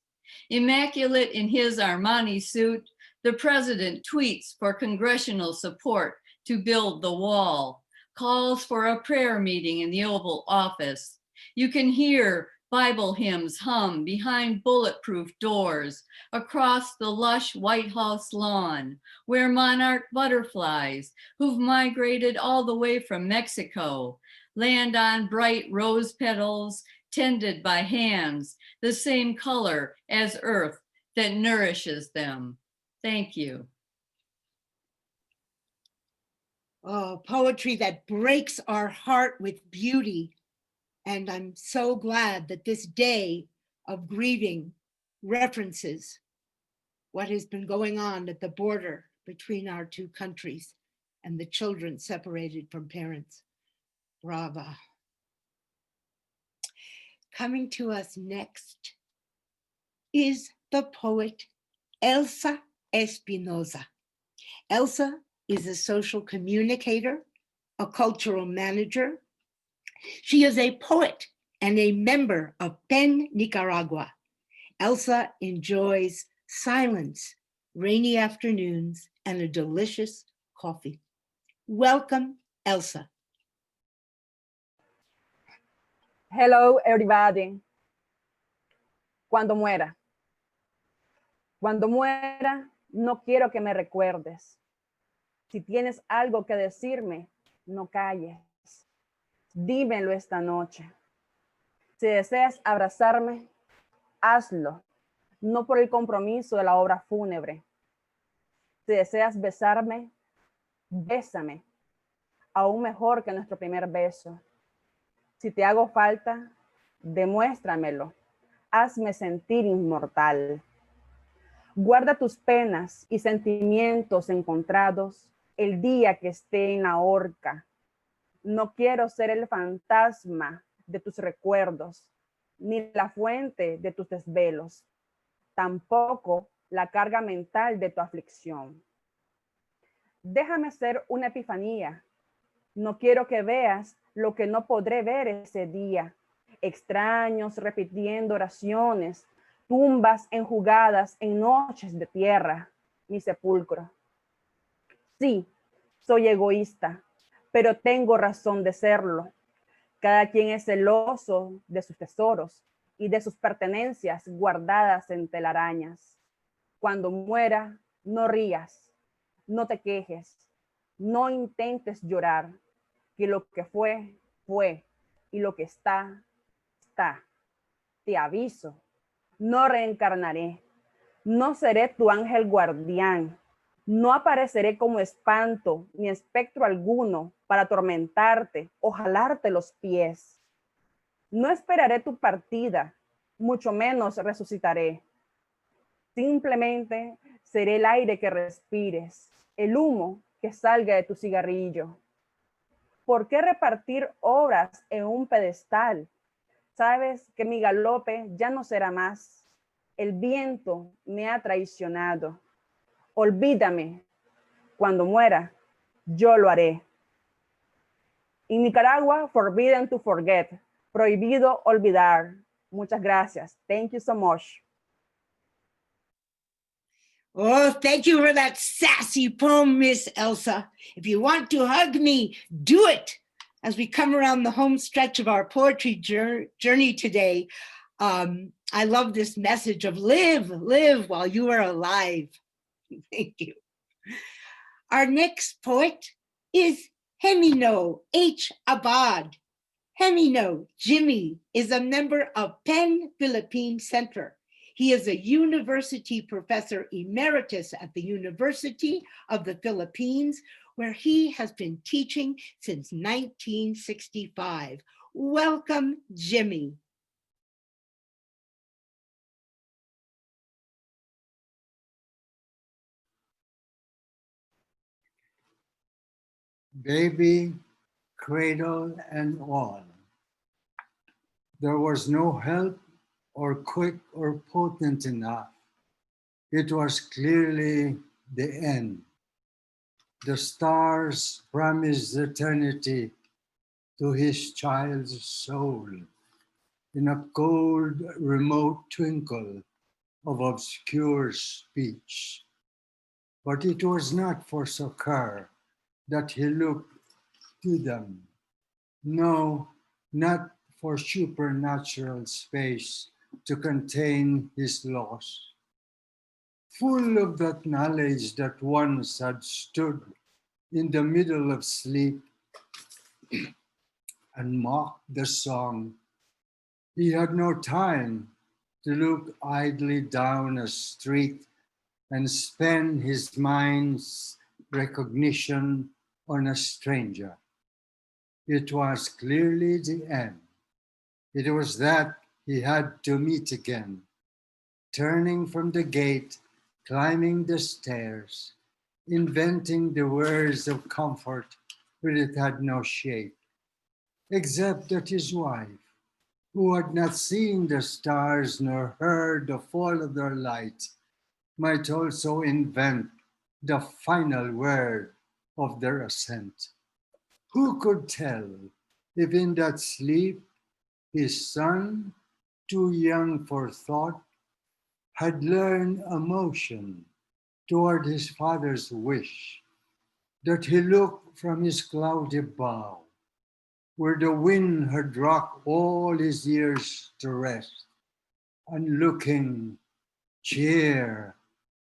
Immaculate in his Armani suit, the president tweets for congressional support to build the wall, calls for a prayer meeting in the Oval Office. You can hear Bible hymns hum behind bulletproof doors across the lush White House lawn, where monarch butterflies, who've migrated all the way from Mexico, land on bright rose petals tended by hands, the same color as earth that nourishes them. Thank you. Oh, poetry that breaks our heart with beauty. And I'm so glad that this day of grieving references what has been going on at the border between our two countries and the children separated from parents. Brava. Coming to us next is the poet Elsa Espinosa. Elsa is a social communicator, a cultural manager. She is a poet and a member of PEN Nicaragua. Elsa enjoys silence, rainy afternoons, and a delicious coffee. Welcome, Elsa. Hello, everybody. Cuando muera. Cuando muera, no quiero que me recuerdes. Si tienes algo que decirme, no calles. Dímelo esta noche. Si deseas abrazarme, hazlo. no por el compromiso de la obra fúnebre. Si deseas besarme, bésame, aún mejor que nuestro primer beso. Si te hago falta, demuéstramelo. Hazme sentir inmortal. Guarda tus penas y sentimientos encontrados el día que esté en la horca. No quiero ser el fantasma de tus recuerdos, ni la fuente de tus desvelos, tampoco la carga mental de tu aflicción. Déjame ser una epifanía. No quiero que veas lo que no podré ver ese día. Extraños repitiendo oraciones, tumbas enjugadas en noches de tierra, mi sepulcro. Sí, soy egoísta, pero tengo razón de serlo. Cada quien es celoso de sus tesoros y de sus pertenencias guardadas en telarañas. Cuando muera, no rías, no te quejes, no intentes llorar, que lo que fue, fue, y lo que está, está. Te aviso, no reencarnaré, no seré tu ángel guardián, no apareceré como espanto ni espectro alguno para atormentarte o jalarte los pies. No esperaré tu partida, mucho menos resucitaré. Simplemente seré el aire que respires, el humo que salga de tu cigarrillo. ¿Por qué repartir obras en un pedestal? Sabes que mi galope ya no será más. El viento me ha traicionado. Olvídame. Cuando muera, yo lo haré. En Nicaragua, forbidden to forget. Prohibido olvidar. Muchas gracias. Thank you so much. Oh, thank you for that sassy poem, Miss Elsa. If you want to hug me, do it. As we come around the home stretch of our poetry journey today, I love this message of live while you are alive. Thank you. Our next poet is Hemino H. Abad. Hemino Jimmy is a member of Penn Philippine Center. He is a university professor emeritus at the University of the Philippines, where he has been teaching since 1965. Welcome, Jimmy. Baby, cradle and all. There was no help or quick or potent enough. It was clearly the end. The stars promised eternity to his child's soul in a cold, remote twinkle of obscure speech. But it was not for succor that he looked to them. No, not for supernatural space to contain his loss. Full of that knowledge that once had stood in the middle of sleep and mocked the song, he had no time to look idly down a street and spend his mind's recognition on a stranger. It was clearly the end. It was that he had to meet again, turning from the gate, climbing the stairs, inventing the words of comfort when it had no shape, except that his wife, who had not seen the stars nor heard the fall of their light, might also invent the final word of their ascent. Who could tell if in that sleep his son, too young for thought, had learned a motion toward his father's wish, that he looked from his cloudy bow, where the wind had rocked all his years to rest, and looking, cheer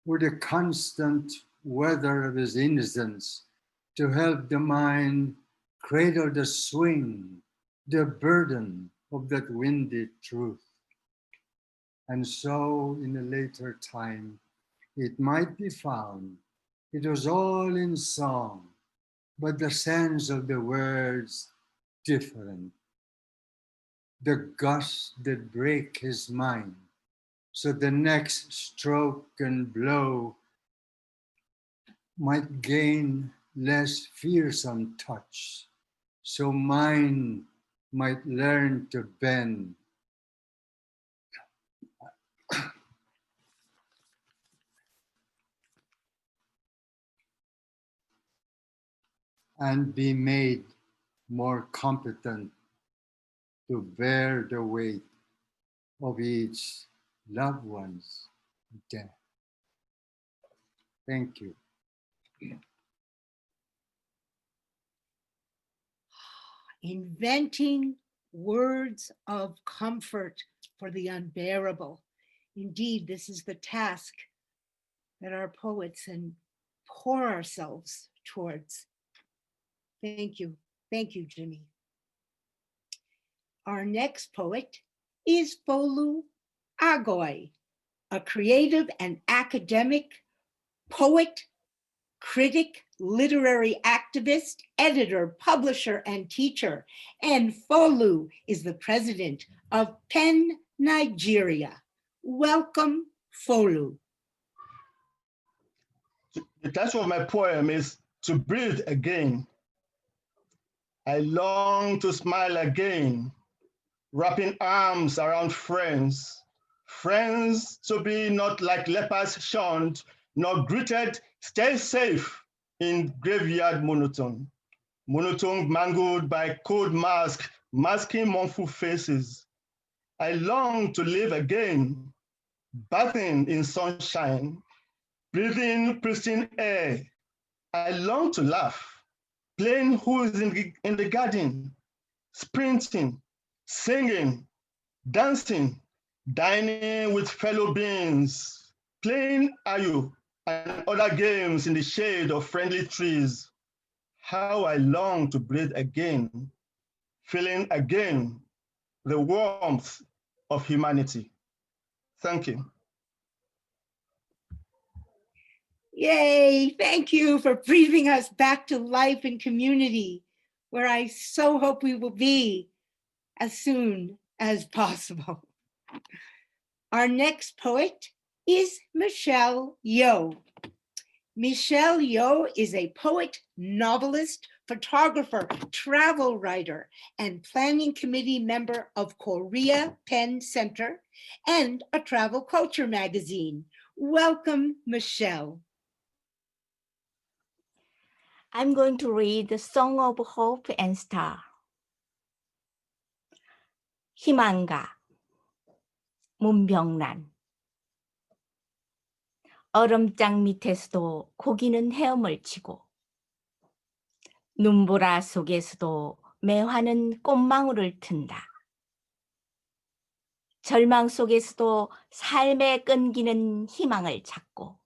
with the constant weather of his innocence to help the mind cradle the swing, the burden of that windy truth. and so in a later time it might be found it was all in song, but the sense of the words different. The gusts that break his mind, so the next stroke and blow might gain less fearsome touch, so mine might learn to bend. And be made more competent to bear the weight of each loved one's death. Thank you. Inventing words of comfort for the unbearable. Indeed, this is the task that our poets and pour ourselves towards. Thank you. Thank you, Jimmy. Our next poet is Folu Agoy, a creative and academic poet, critic, literary activist, editor, publisher, and teacher. And Folu is the president of PEN Nigeria. Welcome, Folu. The title of my poem is To Breathe Again. I long to smile again, wrapping arms around friends, friends to be not like lepers shunned, nor greeted, stay safe in graveyard monotone. Monotone mangled by cold mask, masking mournful faces. I long to live again, bathing in sunshine, breathing pristine air. I long to laugh, playing who's in the garden, sprinting, singing, dancing, dining with fellow beings, playing ayu and other games in the shade of friendly trees. How I long to breathe again, feeling again the warmth of humanity. Thank you. Yay, thank you for breathing us back to life and community, where I so hope we will be as soon as possible. Our next poet is Michelle Yeoh. Michelle Yeoh is a poet, novelist, photographer, travel writer, and planning committee member of Korea Penn Center and a travel culture magazine. Welcome, Michelle. I'm going to read the Song of Hope and Star. 희망가, 문병란. 얼음장 밑에서도 고기는 헤엄을 치고 눈보라 속에서도 매화는 꽃망울을 튼다. 절망 속에서도 삶에 끈기는 희망을 찾고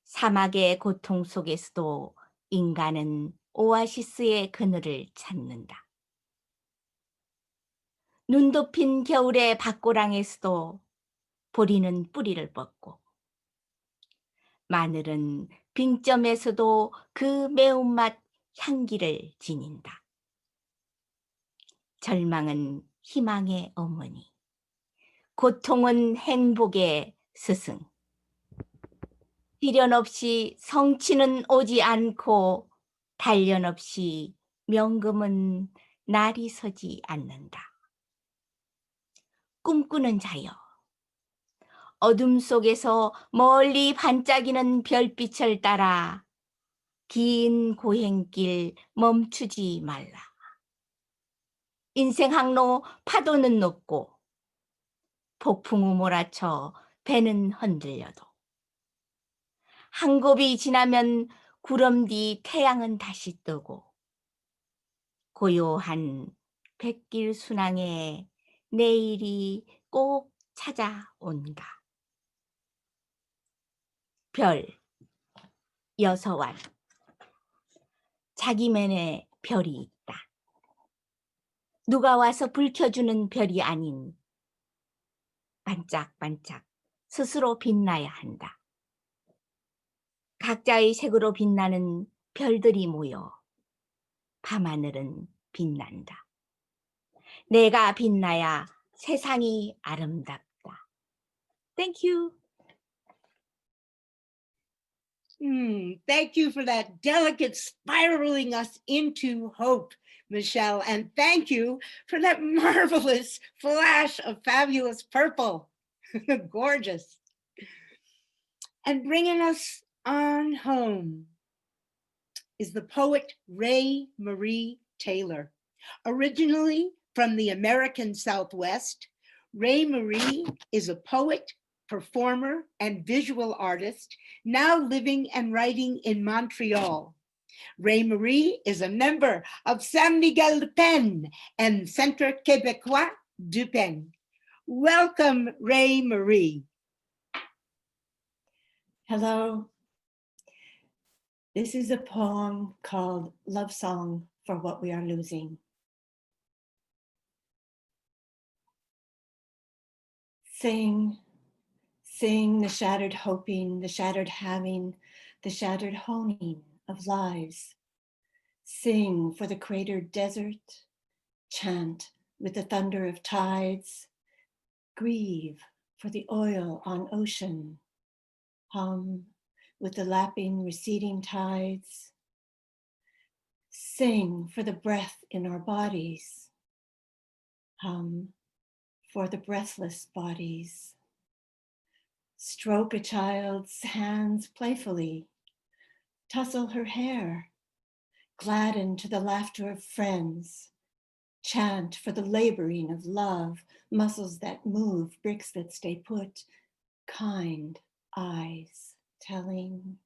사막의 고통 속에서도 인간은 오아시스의 그늘을 찾는다. 눈 덮인 겨울의 밭고랑에서도 보리는 뿌리를 뻗고 마늘은 빙점에서도 그 매운맛 향기를 지닌다. 절망은 희망의 어머니, 고통은 행복의 스승. 시련 없이 성취는 오지 않고 단련 없이 명금은 날이 서지 않는다. 꿈꾸는 자여, 어둠 속에서 멀리 반짝이는 별빛을 따라 긴 고행길 멈추지 말라. 인생 항로 파도는 높고 폭풍우 몰아쳐 배는 흔들려도 한 곱이 지나면 구름 뒤 태양은 다시 뜨고 고요한 백길 순항에 내일이 꼭 찾아온다. 별, 여서완. 자기만의 별이 있다. 누가 와서 불 켜주는 별이 아닌 반짝반짝 스스로 빛나야 한다. 각자의 색으로 빛나는 별들이 모여 밤하늘은 빛난다. 내가 빛나야 세상이 아름답다. Thank you. Thank you for that delicate spiraling us into hope, Michelle. And thank you for that marvelous flash of fabulous purple. Gorgeous. And bringing us on home is the poet Ray Marie Taylor. Originally from the American Southwest, Ray Marie is a poet, performer, and visual artist, now living and writing in Montreal. Ray Marie is a member of Saint Miguel de Pen and Centre Québécois du Pen. Welcome, Ray Marie. Hello. This is a poem called Love Song for What We Are Losing. Sing, sing the shattered hoping, the shattered having, the shattered honing of lives. Sing for the cratered desert, chant with the thunder of tides. Grieve for the oil on ocean, hum with the lapping receding tides. Sing for the breath in our bodies, hum for the breathless bodies. Stroke a child's hands playfully, tussle her hair, gladden to the laughter of friends, chant for the laboring of love, muscles that move, bricks that stay put, kind eyes telling.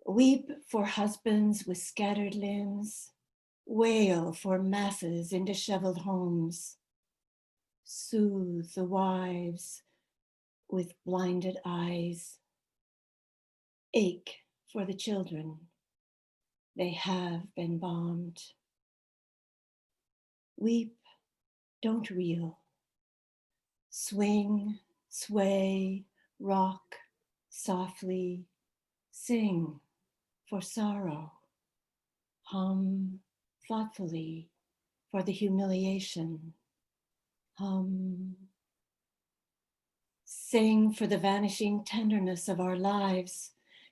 Weep for husbands with scattered limbs, wail for masses in disheveled homes, soothe the wives with blinded eyes, ache for the children, they have been bombed. Weep, don't reel, swing, sway, rock, softly, sing for sorrow, hum thoughtfully for the humiliation, hum. Sing for the vanishing tenderness of our lives,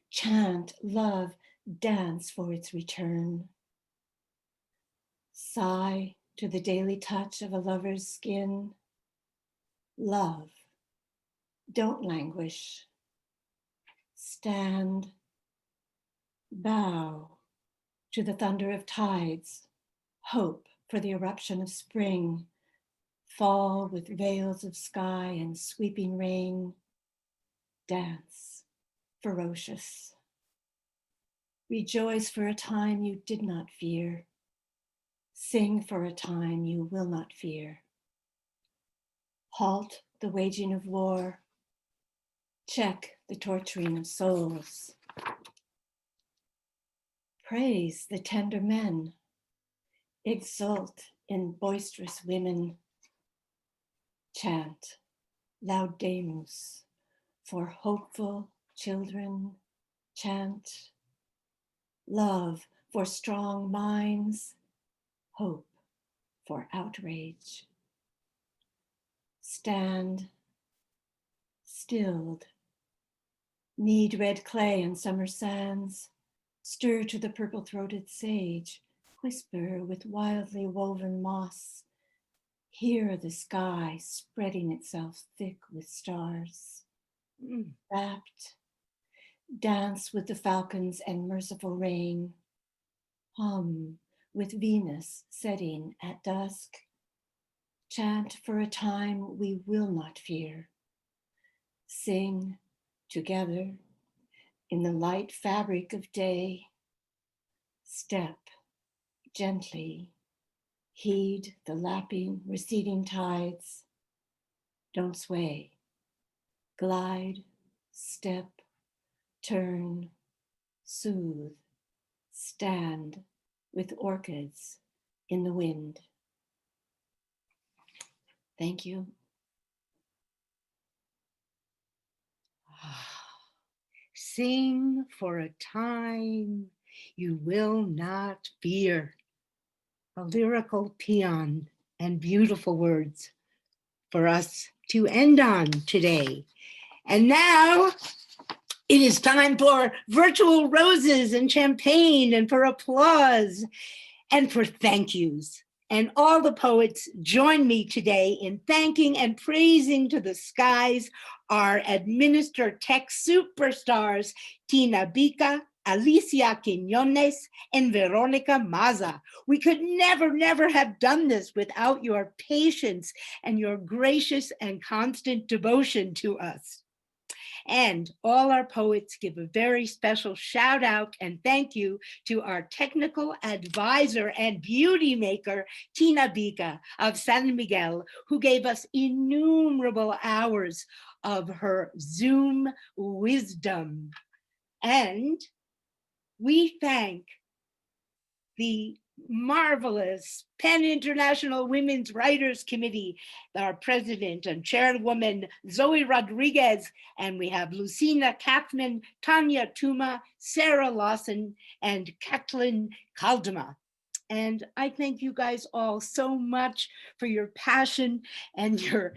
chant, love, dance for its return. Sigh to the daily touch of a lover's skin. Love, don't languish. Stand, bow to the thunder of tides, hope for the eruption of spring, fall with veils of sky and sweeping rain, dance, ferocious. Rejoice for a time you did not fear. Sing for a time you will not fear. Halt the waging of war. Check the torturing of souls. Praise the tender men. Exult in boisterous women. Chant Laudamus for hopeful children. Chant love for strong minds. Hope for outrage. Stand stilled. Knead red clay and summer sands. Stir to the purple-throated sage. Whisper with wildly woven moss. Hear the sky spreading itself thick with stars. Wrapped, dance with the falcons and merciful rain. Hum with Venus setting at dusk. Chant for a time we will not fear. Sing together in the light fabric of day. Step gently. Heed the lapping, receding tides. Don't sway. Glide, step, turn, soothe, stand with orchids in the wind. Thank you. Sing for a time you will not fear. A lyrical paean and beautiful words for us to end on today. And now it is time for virtual roses and champagne and for applause and for thank yous. And all the poets join me today in thanking and praising to the skies our Administer Tech superstars, Tina Bica, Alicia Quiñones, and Veronica Maza. We could never have done this without your patience and your gracious and constant devotion to us. And all our poets give a very special shout out and thank you to our technical advisor and beauty maker, Tina Bica of San Miguel, who gave us innumerable hours of her Zoom wisdom. And we thank the marvelous PEN International Women's Writers Committee, our president and chairwoman, Zoe Rodriguez, and we have Lucina Kaufman, Tanya Tuma, Sarah Lawson, and Kathleen Kaldema. And I thank you guys all so much for your passion and your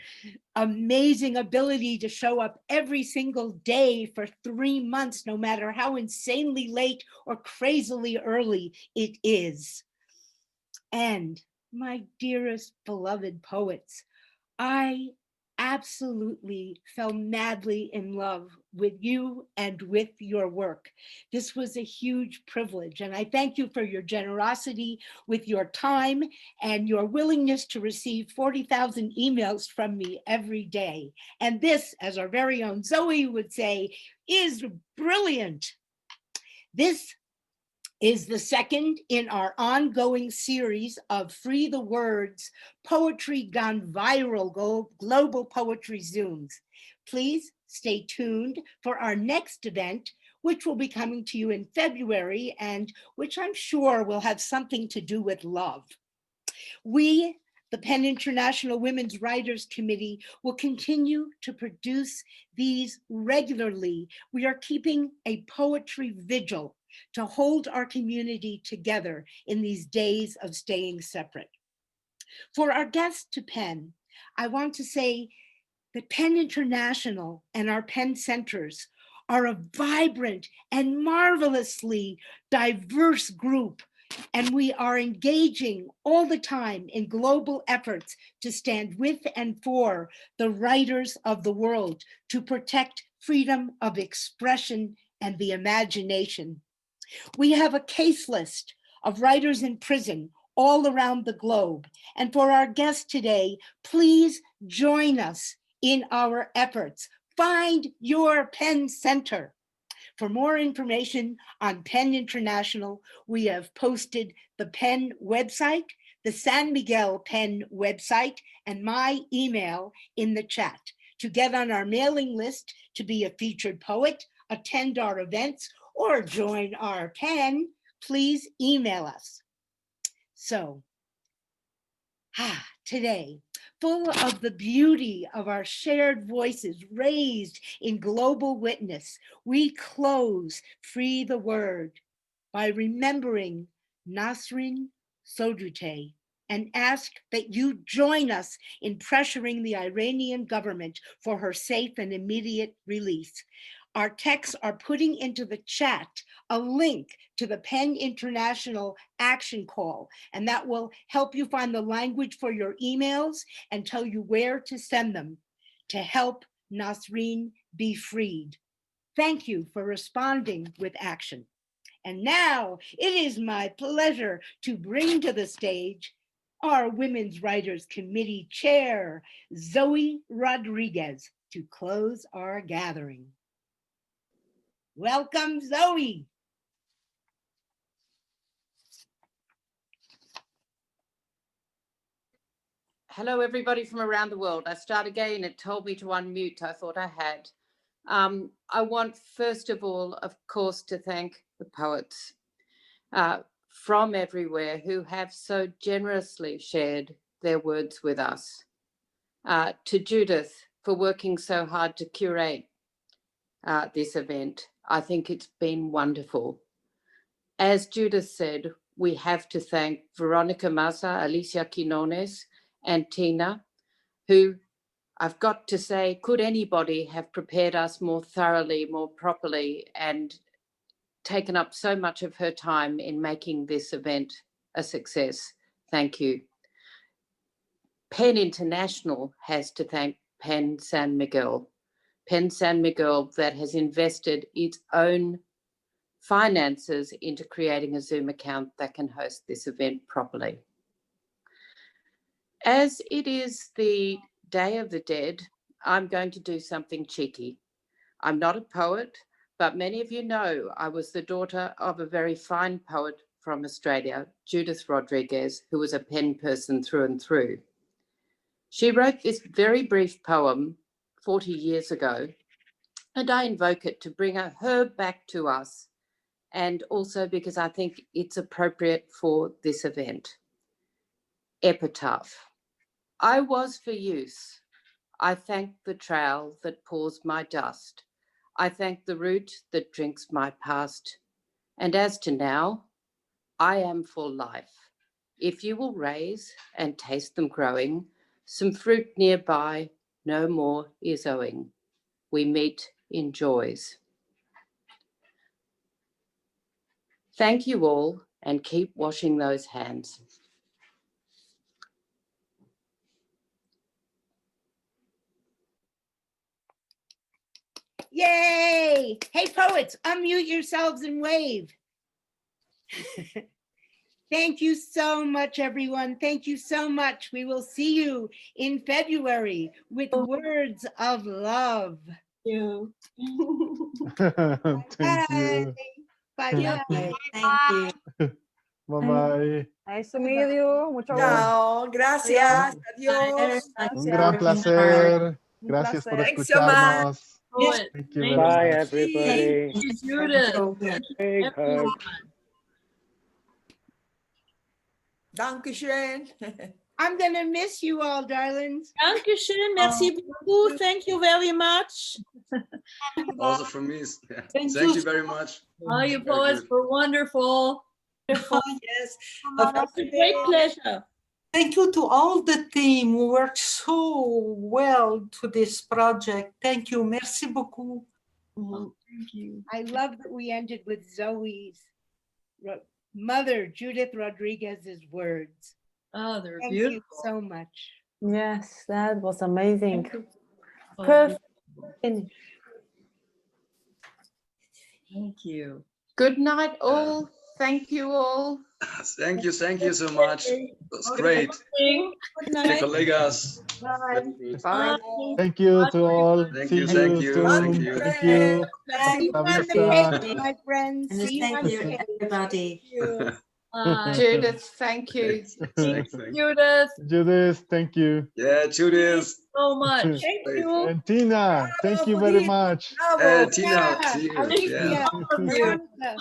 amazing ability to show up every single day for 3 months, no matter how insanely late or crazily early it is. And my dearest beloved poets, I absolutely fell madly in love with you and with your work. This was a huge privilege, and I thank you for your generosity with your time and your willingness to receive 40,000 emails from me every day. And this, as our very own Zoe would say, is brilliant. This is the second in our ongoing series of Free the Words, Poetry Gone Viral Global Poetry Zooms. Please stay tuned for our next event, which will be coming to you in February and which I'm sure will have something to do with love. We, the PEN International Women's Writers Committee, will continue to produce these regularly. We are keeping a poetry vigil to hold our community together in these days of staying separate. For our guests to PEN, I want to say that PEN International and our PEN centers are a vibrant and marvelously diverse group, and we are engaging all the time in global efforts to stand with and for the writers of the world, to protect freedom of expression and the imagination. We have a case list of writers in prison all around the globe. And for our guest today, please join us in our efforts. Find your PEN Center. For more information on PEN International, we have posted the PEN website, the San Miguel PEN website, and my email in the chat. To get on our mailing list, to be a featured poet, attend our events, or join our PEN, please email us. So, today, full of the beauty of our shared voices raised in global witness, we close Free the Word by remembering Nasrin Sotoudeh and ask that you join us in pressuring the Iranian government for her safe and immediate release. Our texts are putting into the chat a link to the PEN International Action Call, and that will help you find the language for your emails and tell you where to send them to help Nasrin be freed. Thank you for responding with action. And now it is my pleasure to bring to the stage our Women's Writers Committee Chair, Zoe Rodriguez, to close our gathering. Welcome, Zoe. Hello, everybody from around the world. I start again. It told me to unmute. I thought I had. I want, first of all, of course, to thank the poets from everywhere who have so generously shared their words with us. To Judith for working so hard to curate this event. I think it's been wonderful. As Judith said, we have to thank Veronica Massa, Alicia Quinones, and Tina, who I've got to say, could anybody have prepared us more thoroughly, more properly, and taken up so much of her time in making this event a success? Thank you. PEN International has to thank PEN San Miguel. PEN San Miguel that has invested its own finances into creating a Zoom account that can host this event properly. As it is the Day of the Dead, I'm going to do something cheeky. I'm not a poet, but many of you know I was the daughter of a very fine poet from Australia, Judith Rodriguez, who was a pen person through and through. She wrote this very brief poem 40 years ago, and I invoke it to bring her back to us, and also because I think it's appropriate for this event. Epitaph. I was for use. I thank the trail that pours my dust. I thank the root that drinks my past. And as to now, I am for life. If you will raise and taste them growing, some fruit nearby, no more is owing. We meet in joys. Thank you all, and keep washing those hands. Yay! Hey, poets, unmute yourselves and wave. Thank you so much, everyone. Thank you so much. We will see you in February with words of love. Thank Bye. you. Bye-bye. Thank you. Bye-bye. Nice to meet you. Mucho gusto. Chao, gracias, adiós. Un gran placer. Un Gracias por placer. Thanks so much. escucharnos. Poet. Thank you Thank very Bye, much. everybody. you, Judith. Big hug. Dankeschön. I'm gonna miss you all, darlings. Dankeschön, merci beaucoup, thank you very much. Also from me. Thank Thank you. you very much. All you Very poets good. were wonderful. Yes, it's a great pleasure. Thank you to all the team who worked so well to this project. Thank you. Merci beaucoup. Thank you. I love that we ended with Zoe's mother, Judith Rodriguez's words. Oh, they're Thank beautiful. you so much. Yes, that was amazing. Oh, Perfect finish. Thank you. Good night, all. Thank you all. Thank you so much. That's great. Good Hey, night. colleagues. Bye. Bye. Thank you to all. Thank See you, you thank you, soon. thank you. Thank you. See you Hasta on the vista. page, my friends. And See you thank on the you, page. everybody. Judith, thank you. Thanks. Judith, Judith, thank you. Yeah, Judith. so much. Thank you. And Tina, thank you very much. Tina, see you. Alicia, Yeah. Veronica.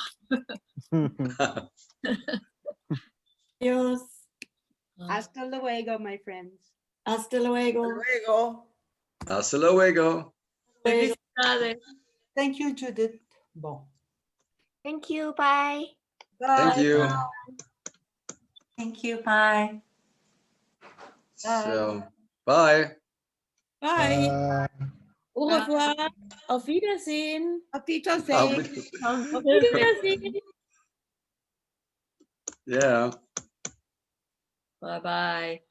Adios. Hasta luego, my friends. Hasta luego. Luego. Hasta luego. Thank you, Judith. Bon. Thank you. Bye. Thank you. Thank you. Bye. So, bye. Bye. Au revoir. Auf Wiedersehen. Auf Wiedersehen. Auf Wiedersehen. Yeah. Bye-bye.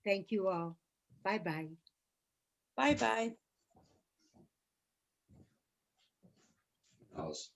Thank you all. Bye-bye. Bye-bye. Aus.